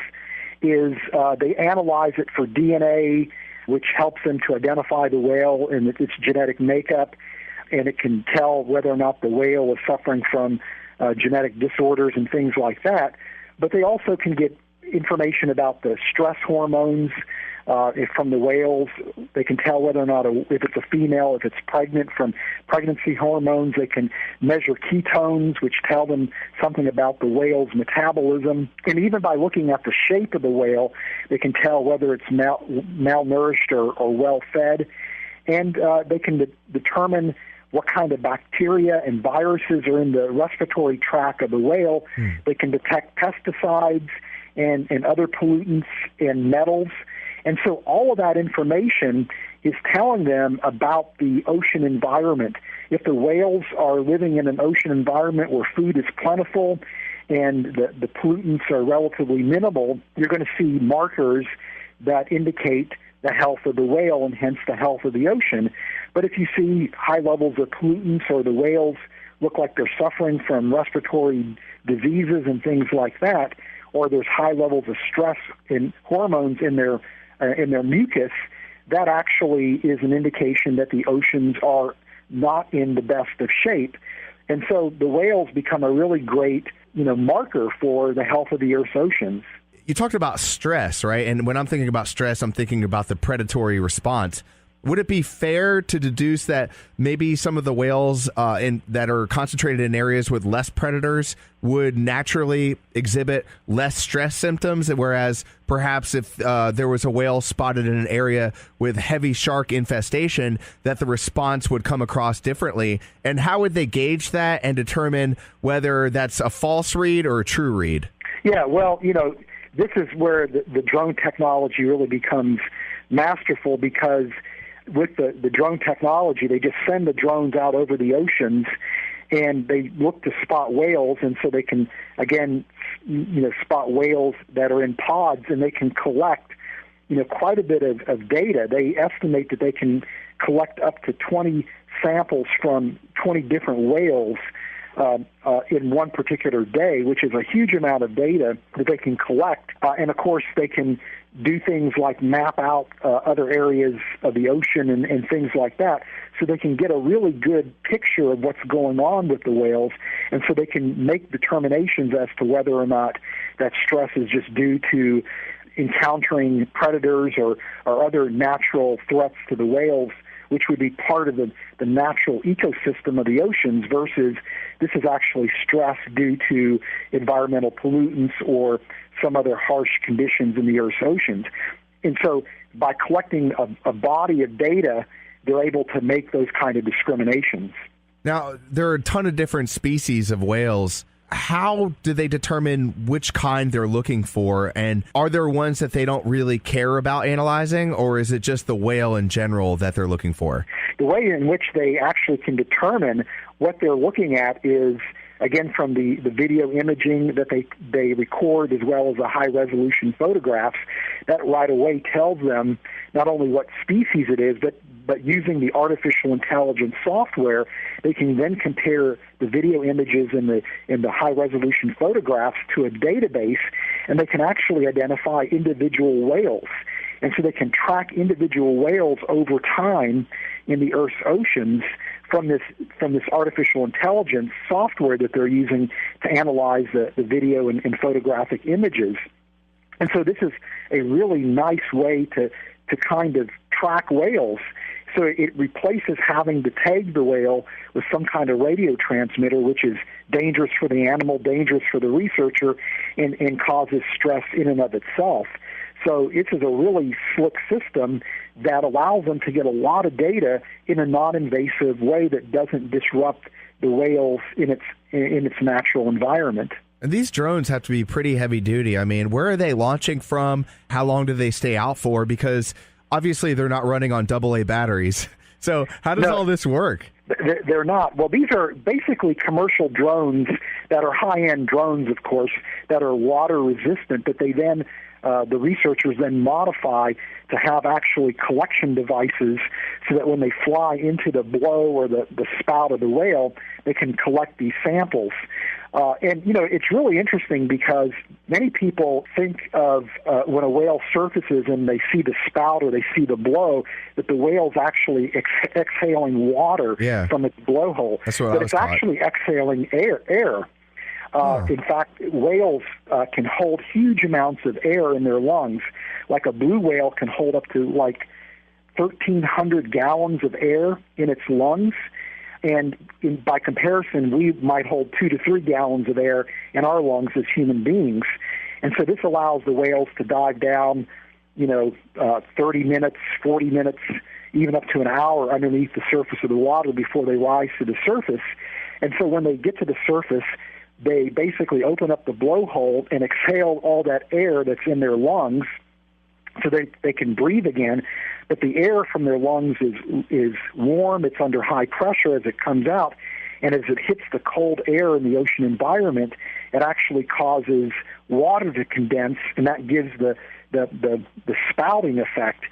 is they analyze it for DNA, which helps them to identify the whale and its genetic makeup, and it can tell whether or not the whale is suffering from genetic disorders and things like that. But they also can get information about the stress hormones from the whales. They can tell whether or not if it's a female, if it's pregnant, from pregnancy hormones. They can measure ketones, which tell them something about the whale's metabolism. And even by looking at the shape of the whale, they can tell whether it's malnourished or well-fed. And they can determine what kind of bacteria and viruses are in the respiratory tract of the whale. They can detect pesticides and other pollutants and metals. And so all of that information is telling them about the ocean environment. If the whales are living in an ocean environment where food is plentiful and the pollutants are relatively minimal, you're going to see markers that indicate the health of the whale and hence the health of the ocean. But if you see high levels of pollutants or the whales look like they're suffering from respiratory diseases and things like that, or there's high levels of stress and hormones in their mucus, that actually is an indication that the oceans are not in the best of shape. And so the whales become a really great, marker for the health of the Earth's oceans. You talked about stress, right? And when I'm thinking about stress, I'm thinking about the predatory response. would it be fair to deduce that maybe some of the whales that are concentrated in areas with less predators would naturally exhibit less stress symptoms, whereas perhaps if there was a whale spotted in an area with heavy shark infestation, that the response would come across differently? And how would they gauge that and determine whether that's a false read or a true read? Yeah, well, this is where the drone technology really becomes masterful, because with the drone technology, they just send the drones out over the oceans and they look to spot whales, and so they can, again, spot whales that are in pods, and they can collect, quite a bit of data. They estimate that they can collect up to 20 samples from 20 different whales in one particular day, which is a huge amount of data that they can collect. And, of course, they can do things like map out other areas of the ocean and things like that, so they can get a really good picture of what's going on with the whales, and so they can make determinations as to whether or not that stress is just due to encountering predators or other natural threats to the whales, which would be part of the natural ecosystem of the oceans, versus this is actually stress due to environmental pollutants or some other harsh conditions in the Earth's oceans. And so by collecting a body of data, they're able to make those kind of discriminations. Now, there are a ton of different species of whales. How do they determine which kind they're looking for? And are there ones that they don't really care about analyzing, or is it just the whale in general that they're looking for? The way in which they actually can determine what they're looking at is, again, from the video imaging that they record, as well as the high-resolution photographs. That right away tells them not only what species it is, but using the artificial intelligence software, they can then compare the video images and the high-resolution photographs to a database, and they can actually identify individual whales. And so they can track individual whales over time in the Earth's oceans from this artificial intelligence software that they're using to analyze the video and photographic images. And so this is a really nice way to kind of track whales. So it replaces having to tag the whale with some kind of radio transmitter, which is dangerous for the animal, dangerous for the researcher, and causes stress in and of itself. So this is a really slick system that allows them to get a lot of data in a non-invasive way that doesn't disrupt the whales in its natural environment. And these drones have to be pretty heavy duty. I mean, where are they launching from? How long do they stay out for? Because obviously they're not running on AA batteries. So how does all this work? They're not. Well, these are basically commercial drones that are high-end drones, of course, that are water-resistant, that they then the researchers then modify to have actually collection devices so that when they fly into the blow or the spout of the whale, they can collect these samples. And, it's really interesting because many people think of when a whale surfaces and they see the spout or they see the blow, that the whale's actually exhaling water from its blowhole. That's what but I was it's taught. actually exhaling air. In fact, whales can hold huge amounts of air in their lungs. Like a blue whale can hold up to 1,300 gallons of air in its lungs. And by comparison, we might hold 2 to 3 gallons of air in our lungs as human beings. And so this allows the whales to dive down, 30 minutes, 40 minutes, even up to an hour underneath the surface of the water before they rise to the surface. And so when they get to the surface, they basically open up the blowhole and exhale all that air that's in their lungs so they can breathe again. But the air from their lungs is warm, it's under high pressure as it comes out, and as it hits the cold air in the ocean environment, it actually causes water to condense, and that gives the spouting effect.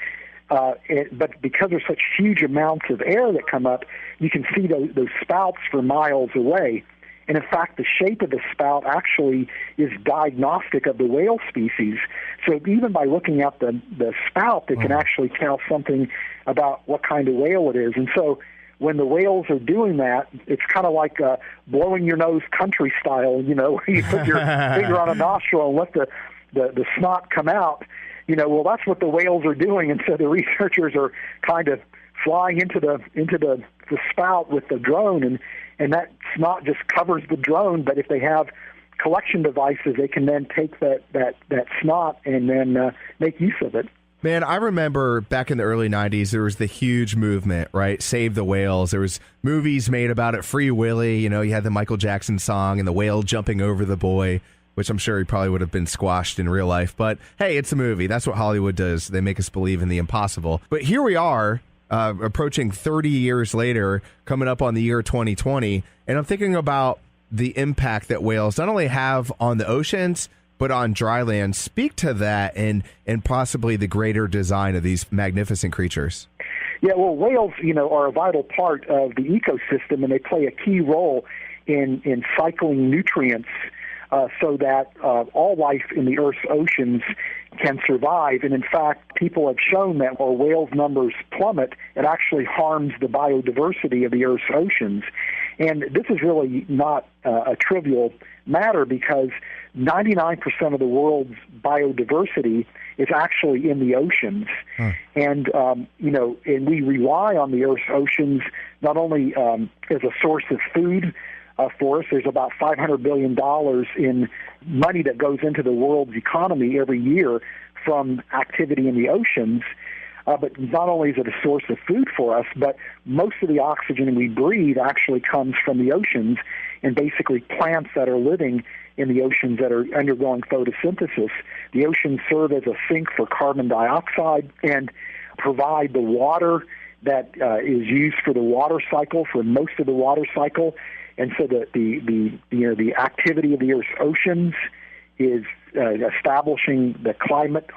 But because there's such huge amounts of air that come up, you can see those spouts for miles away. And in fact, the shape of the spout actually is diagnostic of the whale species. So even by looking at the spout, they can actually tell something about what kind of whale it is. And so when the whales are doing that, it's kind of like blowing your nose country style, where you put your finger on a nostril and let the snot come out. Well, that's what the whales are doing. And so the researchers are kind of fly into the spout with the drone, and that snot just covers the drone. But if they have collection devices, they can then take that snot and then make use of it. Man, I remember back in the early 90s, there was the huge movement, right? Save the whales. There was movies made about it. Free Willy, you had the Michael Jackson song and the whale jumping over the boy, which I'm sure he probably would have been squashed in real life. But hey, it's a movie. That's what Hollywood does. They make us believe in the impossible. But here we are, approaching 30 years later, coming up on the year 2020, and I'm thinking about the impact that whales not only have on the oceans, but on dry land. Speak to that and possibly the greater design of these magnificent creatures. Yeah, well, whales, are a vital part of the ecosystem, and they play a key role in cycling nutrients so that all life in the Earth's oceans can survive. And in fact, people have shown that while whales' numbers plummet, it actually harms the biodiversity of the Earth's oceans. And this is really not a trivial matter, because 99% of the world's biodiversity is actually in the oceans. And, and we rely on the Earth's oceans not only as a source of food for us. There's about $500 billion in money that goes into the world's economy every year from activity in the oceans. But not only is it a source of food for us, but most of the oxygen we breathe actually comes from the oceans, and basically plants that are living in the oceans that are undergoing photosynthesis. The oceans serve as a sink for carbon dioxide and provide the water that is used for the water cycle, for most of the water cycle. And so the activity of the Earth's oceans is establishing the climate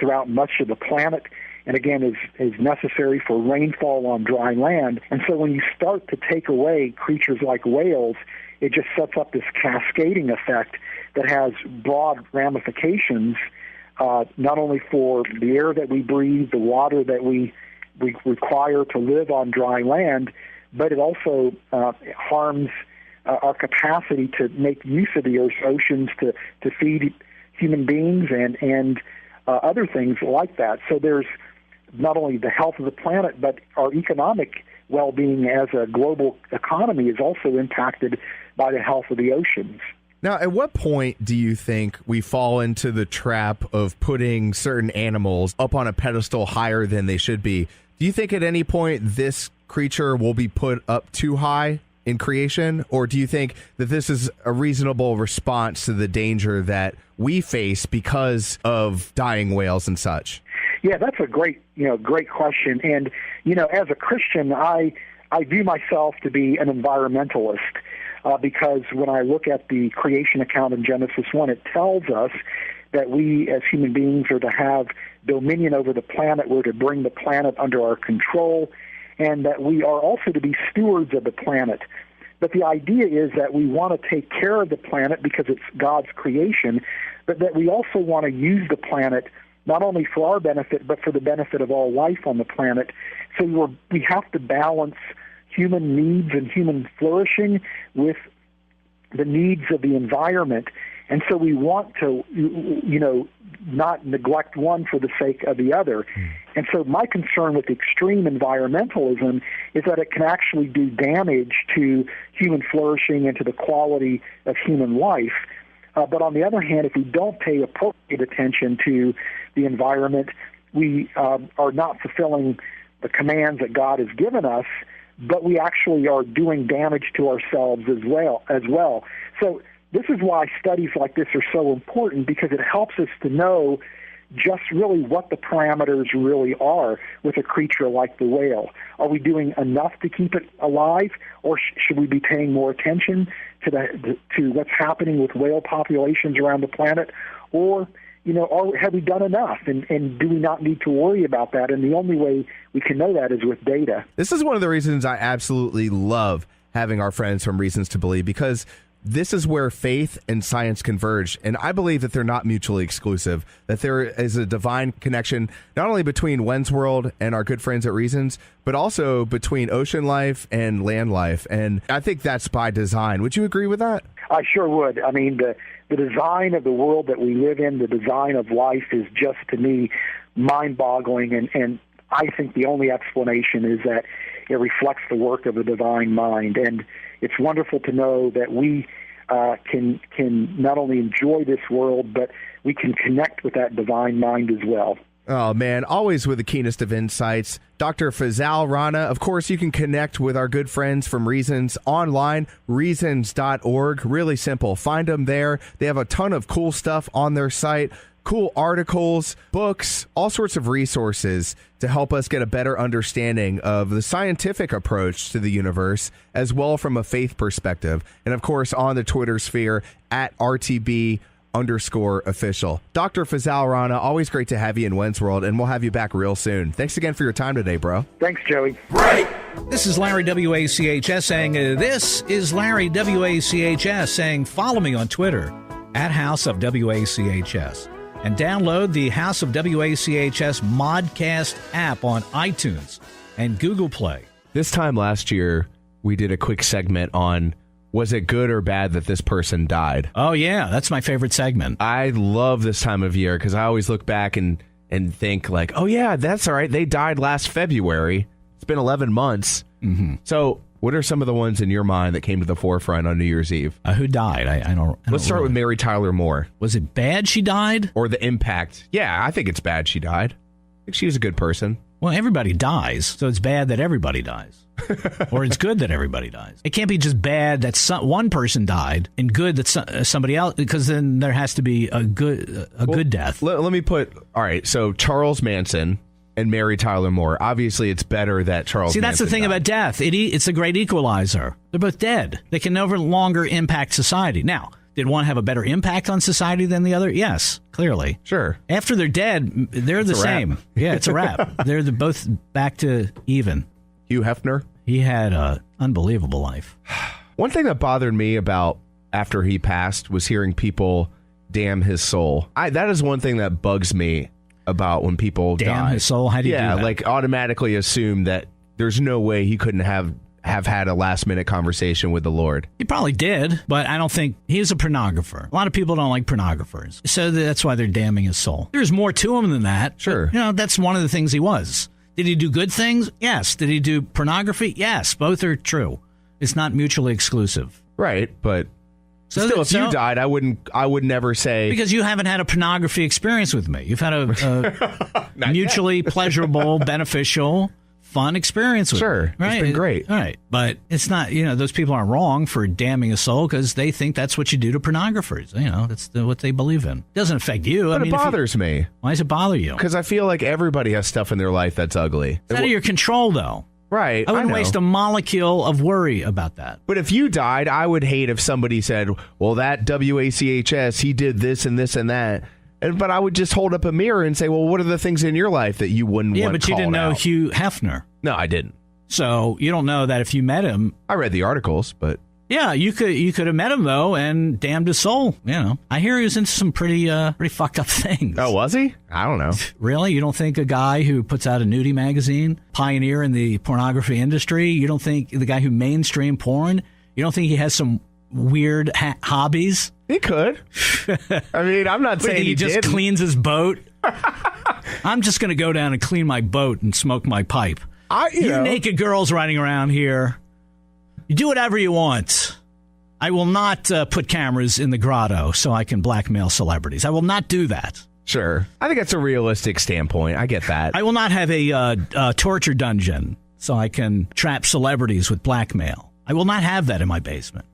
throughout much of the planet, and again is necessary for rainfall on dry land. And so when you start to take away creatures like whales, it just sets up this cascading effect that has broad ramifications, not only for the air that we breathe, the water that we require to live on dry land, but it also harms our capacity to make use of the Earth's oceans to feed human beings and other things like that. So there's not only the health of the planet, but our economic well-being as a global economy is also impacted by the health of the oceans. Now, at what point do you think we fall into the trap of putting certain animals up on a pedestal higher than they should be? Do you think at any point this creature will be put up too high in creation, or do you think that this is a reasonable response to the danger that we face because of dying whales and such? Yeah, that's a great question. And, as a Christian, I view myself to be an environmentalist because when I look at the creation account in Genesis 1, it tells us that we as human beings are to have dominion over the planet. We're to bring the planet under our control, and that we are also to be stewards of the planet. But the idea is that we want to take care of the planet because it's God's creation, but that we also want to use the planet not only for our benefit, but for the benefit of all life on the planet. So we have to balance human needs and human flourishing with the needs of the environment. And so we want to, not neglect one for the sake of the other. And so my concern with extreme environmentalism is that it can actually do damage to human flourishing and to the quality of human life. But on the other hand, if we don't pay appropriate attention to the environment, we are not fulfilling the commands that God has given us, but we actually are doing damage to ourselves as well. So this is why studies like this are so important, because it helps us to know just really what the parameters really are with a creature like the whale. Are we doing enough to keep it alive, or should we be paying more attention to what's happening with whale populations around the planet? Or, have we done enough, and do we not need to worry about that? And the only way we can know that is with data. This is one of the reasons I absolutely love having our friends from Reasons to Believe, because this is where faith and science converge, and I believe that they're not mutually exclusive, that there is a divine connection not only between When's World and our good friends at Reasons, but also between ocean life and land life, and I think that's by design. Would you agree with that? I sure would. I mean, the design of the world that we live in, the design of life is just, to me, mind-boggling, and I think the only explanation is that it reflects the work of the divine mind. And it's wonderful to know that we can not only enjoy this world, but we can connect with that divine mind as well. Oh, man, always with the keenest of insights. Dr. Fazal Rana, of course, you can connect with our good friends from Reasons online, reasons.org. Really simple. Find them there. They have a ton of cool stuff on their site, cool articles, books, all sorts of resources to help us get a better understanding of the scientific approach to the universe, as well from a faith perspective. And, of course, on the Twitter sphere, at RTB_official. Dr. Fazal Rana, always great to have you in When's World, and we'll have you back real soon. Thanks again for your time today, bro. Thanks, Joey. This is Larry WACHS saying, this is Larry WACHS saying, follow me on Twitter at House of WACHS. And download the House of WACHS Modcast app on iTunes and Google Play. This time last year, we did a quick segment on, was it good or bad that this person died? Oh, yeah. That's my favorite segment. I love this time of year because I always look back and think like, oh, yeah, that's all right. They died last February. It's been 11 months. Mm-hmm. So what are some of the ones in your mind that came to the forefront on New Year's Eve? Who died? I don't Let's start with Mary Tyler Moore. Was it bad she died? Or the impact? Yeah, I think it's bad she died. I think she was a good person. Well, everybody dies, so it's bad that everybody dies. Or it's good that everybody dies. It can't be just bad that one person died and good that somebody else, because then there has to be a good death. Let me put, all right, so Charles Manson and Mary Tyler Moore. Obviously, it's better that Charles Manson that's the thing died. about death. It's a great equalizer. They're both dead. They can no longer impact society. Now, did one have a better impact on society than the other? Yes, clearly. Sure. After they're dead, they're the same. Yeah, it's a wrap. They're both back to even. Hugh Hefner? He had an unbelievable life. One thing that bothered me about after he passed was hearing people damn his soul. That is one thing that bugs me about when people damn die. His soul? How do you do that? Like automatically assume that there's no way he couldn't have had a last-minute conversation with the Lord. He probably did, but I don't think he was a pornographer. A lot of people don't like pornographers, so that's why they're damning his soul. There's more to him than that. Sure. But, that's one of the things he was. Did he do good things? Yes. Did he do pornography? Yes. Both are true. It's not mutually exclusive. Right, but still, if you died, I would never say... Because you haven't had a pornography experience with me. You've had a mutually pleasurable, beneficial, fun experience with me. Sure, right? It's been great. Right, but it's not, those people aren't wrong for damning a soul because they think that's what you do to pornographers. That's what they believe in. It doesn't affect you. But it bothers me. Why does it bother you? Because I feel like everybody has stuff in their life that's ugly. It's out of your control, though. Right. I wouldn't waste a molecule of worry about that. But if you died, I would hate if somebody said, well, that WACHS, he did this and this and that. But I would just hold up a mirror and say, well, what are the things in your life that you wouldn't want but you didn't know out? Hugh Hefner. No, I didn't. So you don't know that if you met him. I read the articles, but... Yeah, you could have met him, though, and damned his soul. I hear he was into some pretty fucked up things. Oh, was he? I don't know. Really? You don't think a guy who puts out a nudie magazine, pioneer in the pornography industry, you don't think the guy who mainstream porn, you don't think he has some weird hobbies? He could. I mean, I'm not saying he just cleans his boat. I'm just going to go down and clean my boat and smoke my pipe. You naked girls running around here. You do whatever you want. I will not put cameras in the grotto so I can blackmail celebrities. I will not do that. Sure. I think that's a realistic standpoint. I get that. I will not have a torture dungeon so I can trap celebrities with blackmail. I will not have that in my basement.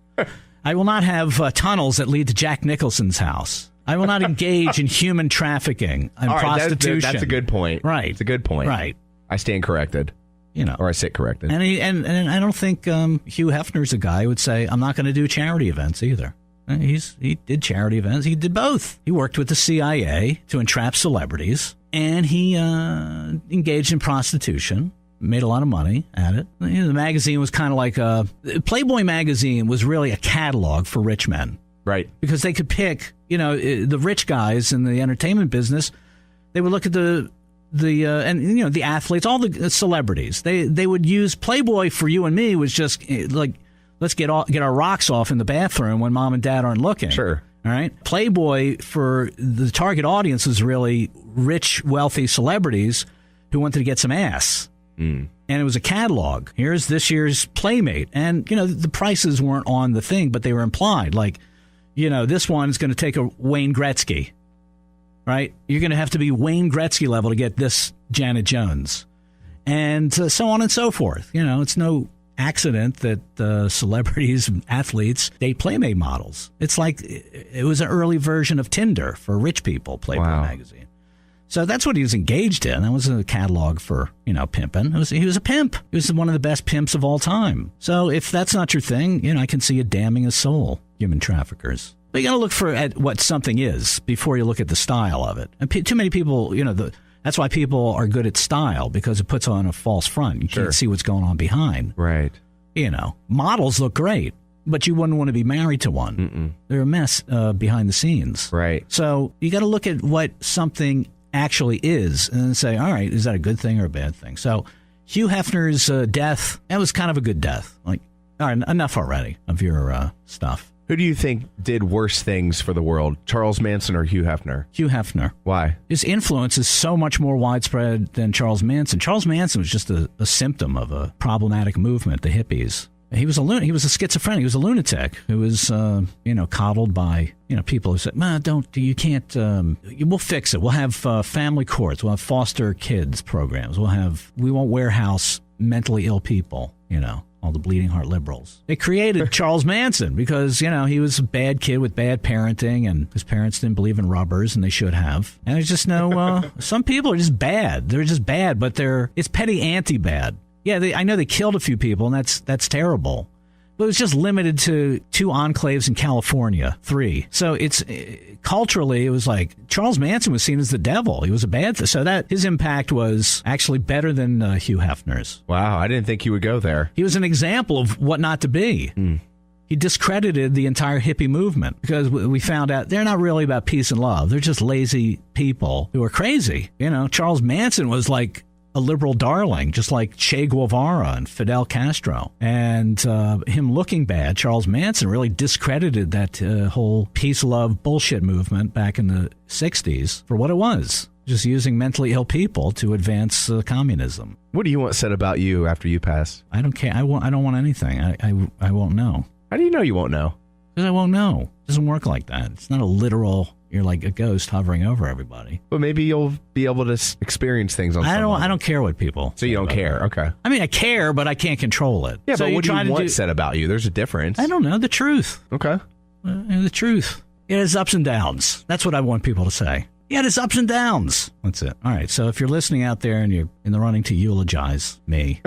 I will not have tunnels that lead to Jack Nicholson's house. I will not engage in human trafficking and prostitution. That's a good point. Right. It's a good point. Right. I stand corrected. Or I sit corrected. And I don't think Hugh Hefner's a guy who would say, I'm not going to do charity events either. He did charity events. He did both. He worked with the CIA to entrap celebrities, and he engaged in prostitution, made a lot of money at it. The magazine was kind of like Playboy magazine was really a catalog for rich men. Right. Because they could pick, the rich guys in the entertainment business, they would look at the athletes, all the celebrities. They would use Playboy for you and me was just like, let's get our rocks off in the bathroom when mom and dad aren't looking. Sure. All right. Playboy for the target audience is really rich, wealthy celebrities who wanted to get some ass. And it was a catalog. Here's this year's Playmate. And, the prices weren't on the thing, but they were implied. Like, this one's going to take a Wayne Gretzky, right? You're going to have to be Wayne Gretzky level to get this Janet Jones. And so on and so forth. It's no accident that celebrities and athletes date Playmate models. It's like it was an early version of Tinder for rich people, Playboy magazine. So that's what he was engaged in. That was a catalog for, pimping. He was a pimp. He was one of the best pimps of all time. So if that's not your thing, I can see it damning his soul, human traffickers. But you got to look at what something is before you look at the style of it. And too many people, that's why people are good at style, because it puts on a false front. You can't see what's going on behind. Right. Models look great, but you wouldn't want to be married to one. They're a mess behind the scenes. Right. So you got to look at what something actually is and then say, all right, is that a good thing or a bad thing? So Hugh Hefner's death, that was kind of a good death. Like, all right, enough already of your stuff. Who do you think did worse things for the world, Charles Manson or Hugh Hefner? Hugh Hefner. Why? His influence is so much more widespread than Charles Manson. Charles Manson was just a symptom of a problematic movement, the hippies. He was a he was a schizophrenic. He was a lunatic who was, coddled by, people who said, you can't, we'll fix it. We'll have family courts. We'll have foster kids programs. We won't warehouse mentally ill people, all the bleeding heart liberals. They created Charles Manson because, he was a bad kid with bad parenting, and his parents didn't believe in rubbers, and they should have. And there's just no, some people are just bad. They're just bad, but it's petty anti-bad. Yeah, I know they killed a few people, and that's terrible. But it was just limited to 2 enclaves in California, 3. So it's culturally, it was like Charles Manson was seen as the devil. He was a bad thing. So that his impact was actually better than Hugh Hefner's. Wow, I didn't think he would go there. He was an example of what not to be. He discredited the entire hippie movement because we found out they're not really about peace and love. They're just lazy people who are crazy. Charles Manson was like a liberal darling, just like Che Guevara and Fidel Castro. And him looking bad, Charles Manson really discredited that whole peace, love, bullshit movement back in the 60s for what it was. Just using mentally ill people to advance communism. What do you want said about you after you pass? I don't care. I don't want anything. I won't know. How do you know you won't know? Because I won't know. It doesn't work like that. It's not a literal... You're like a ghost hovering over everybody. But maybe you'll be able to experience things on some level. I don't care what people. So you don't care? Okay. I mean, I care, but I can't control it. Yeah, so but what do you want said about you? There's a difference. I don't know. The truth. Okay. The truth. It has ups and downs. That's what I want people to say. Yeah, there's ups and downs. That's it. All right. So if you're listening out there and you're in the running to eulogize me,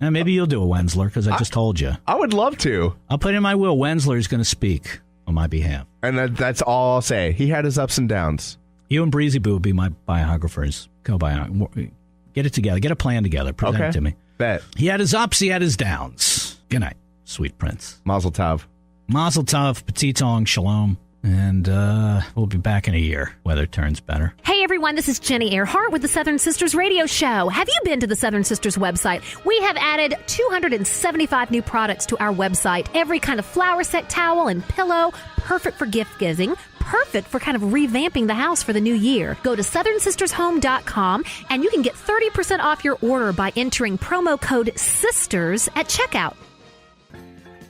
and maybe you'll do a Wensler because I just told you. I would love to. I'll put in my will. Wensler is going to speak on my behalf. And that's all I'll say. He had his ups and downs. You and Breezy Boo will be my biographers. Get it together. Get a plan together. Present it to me. Bet. He had his ups. He had his downs. Good night, sweet prince. Mazel tov. Mazel tov. Petitong. Shalom. And we'll be back in a year. Weather turns better. Hey, everyone. This is Jenny Earhart with the Southern Sisters Radio Show. Have you been to the Southern Sisters website? We have added 275 new products to our website. Every kind of flower set, towel, and pillow. Perfect for gift giving. Perfect for kind of revamping the house for the new year. Go to SouthernSistersHome.com and you can get 30% off your order by entering promo code SISTERS at checkout.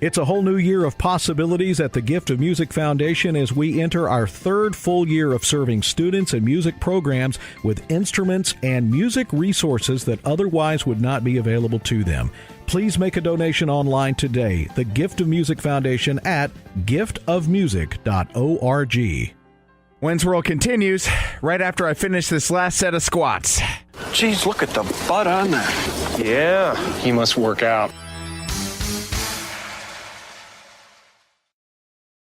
It's a whole new year of possibilities at the Gift of Music Foundation as we enter our 3rd full year of serving students and music programs with instruments and music resources that otherwise would not be available to them. Please make a donation online today. The Gift of Music Foundation at giftofmusic.org. Wens World continues right after I finish this last set of squats. Geez, look at the butt on that. Yeah, he must work out.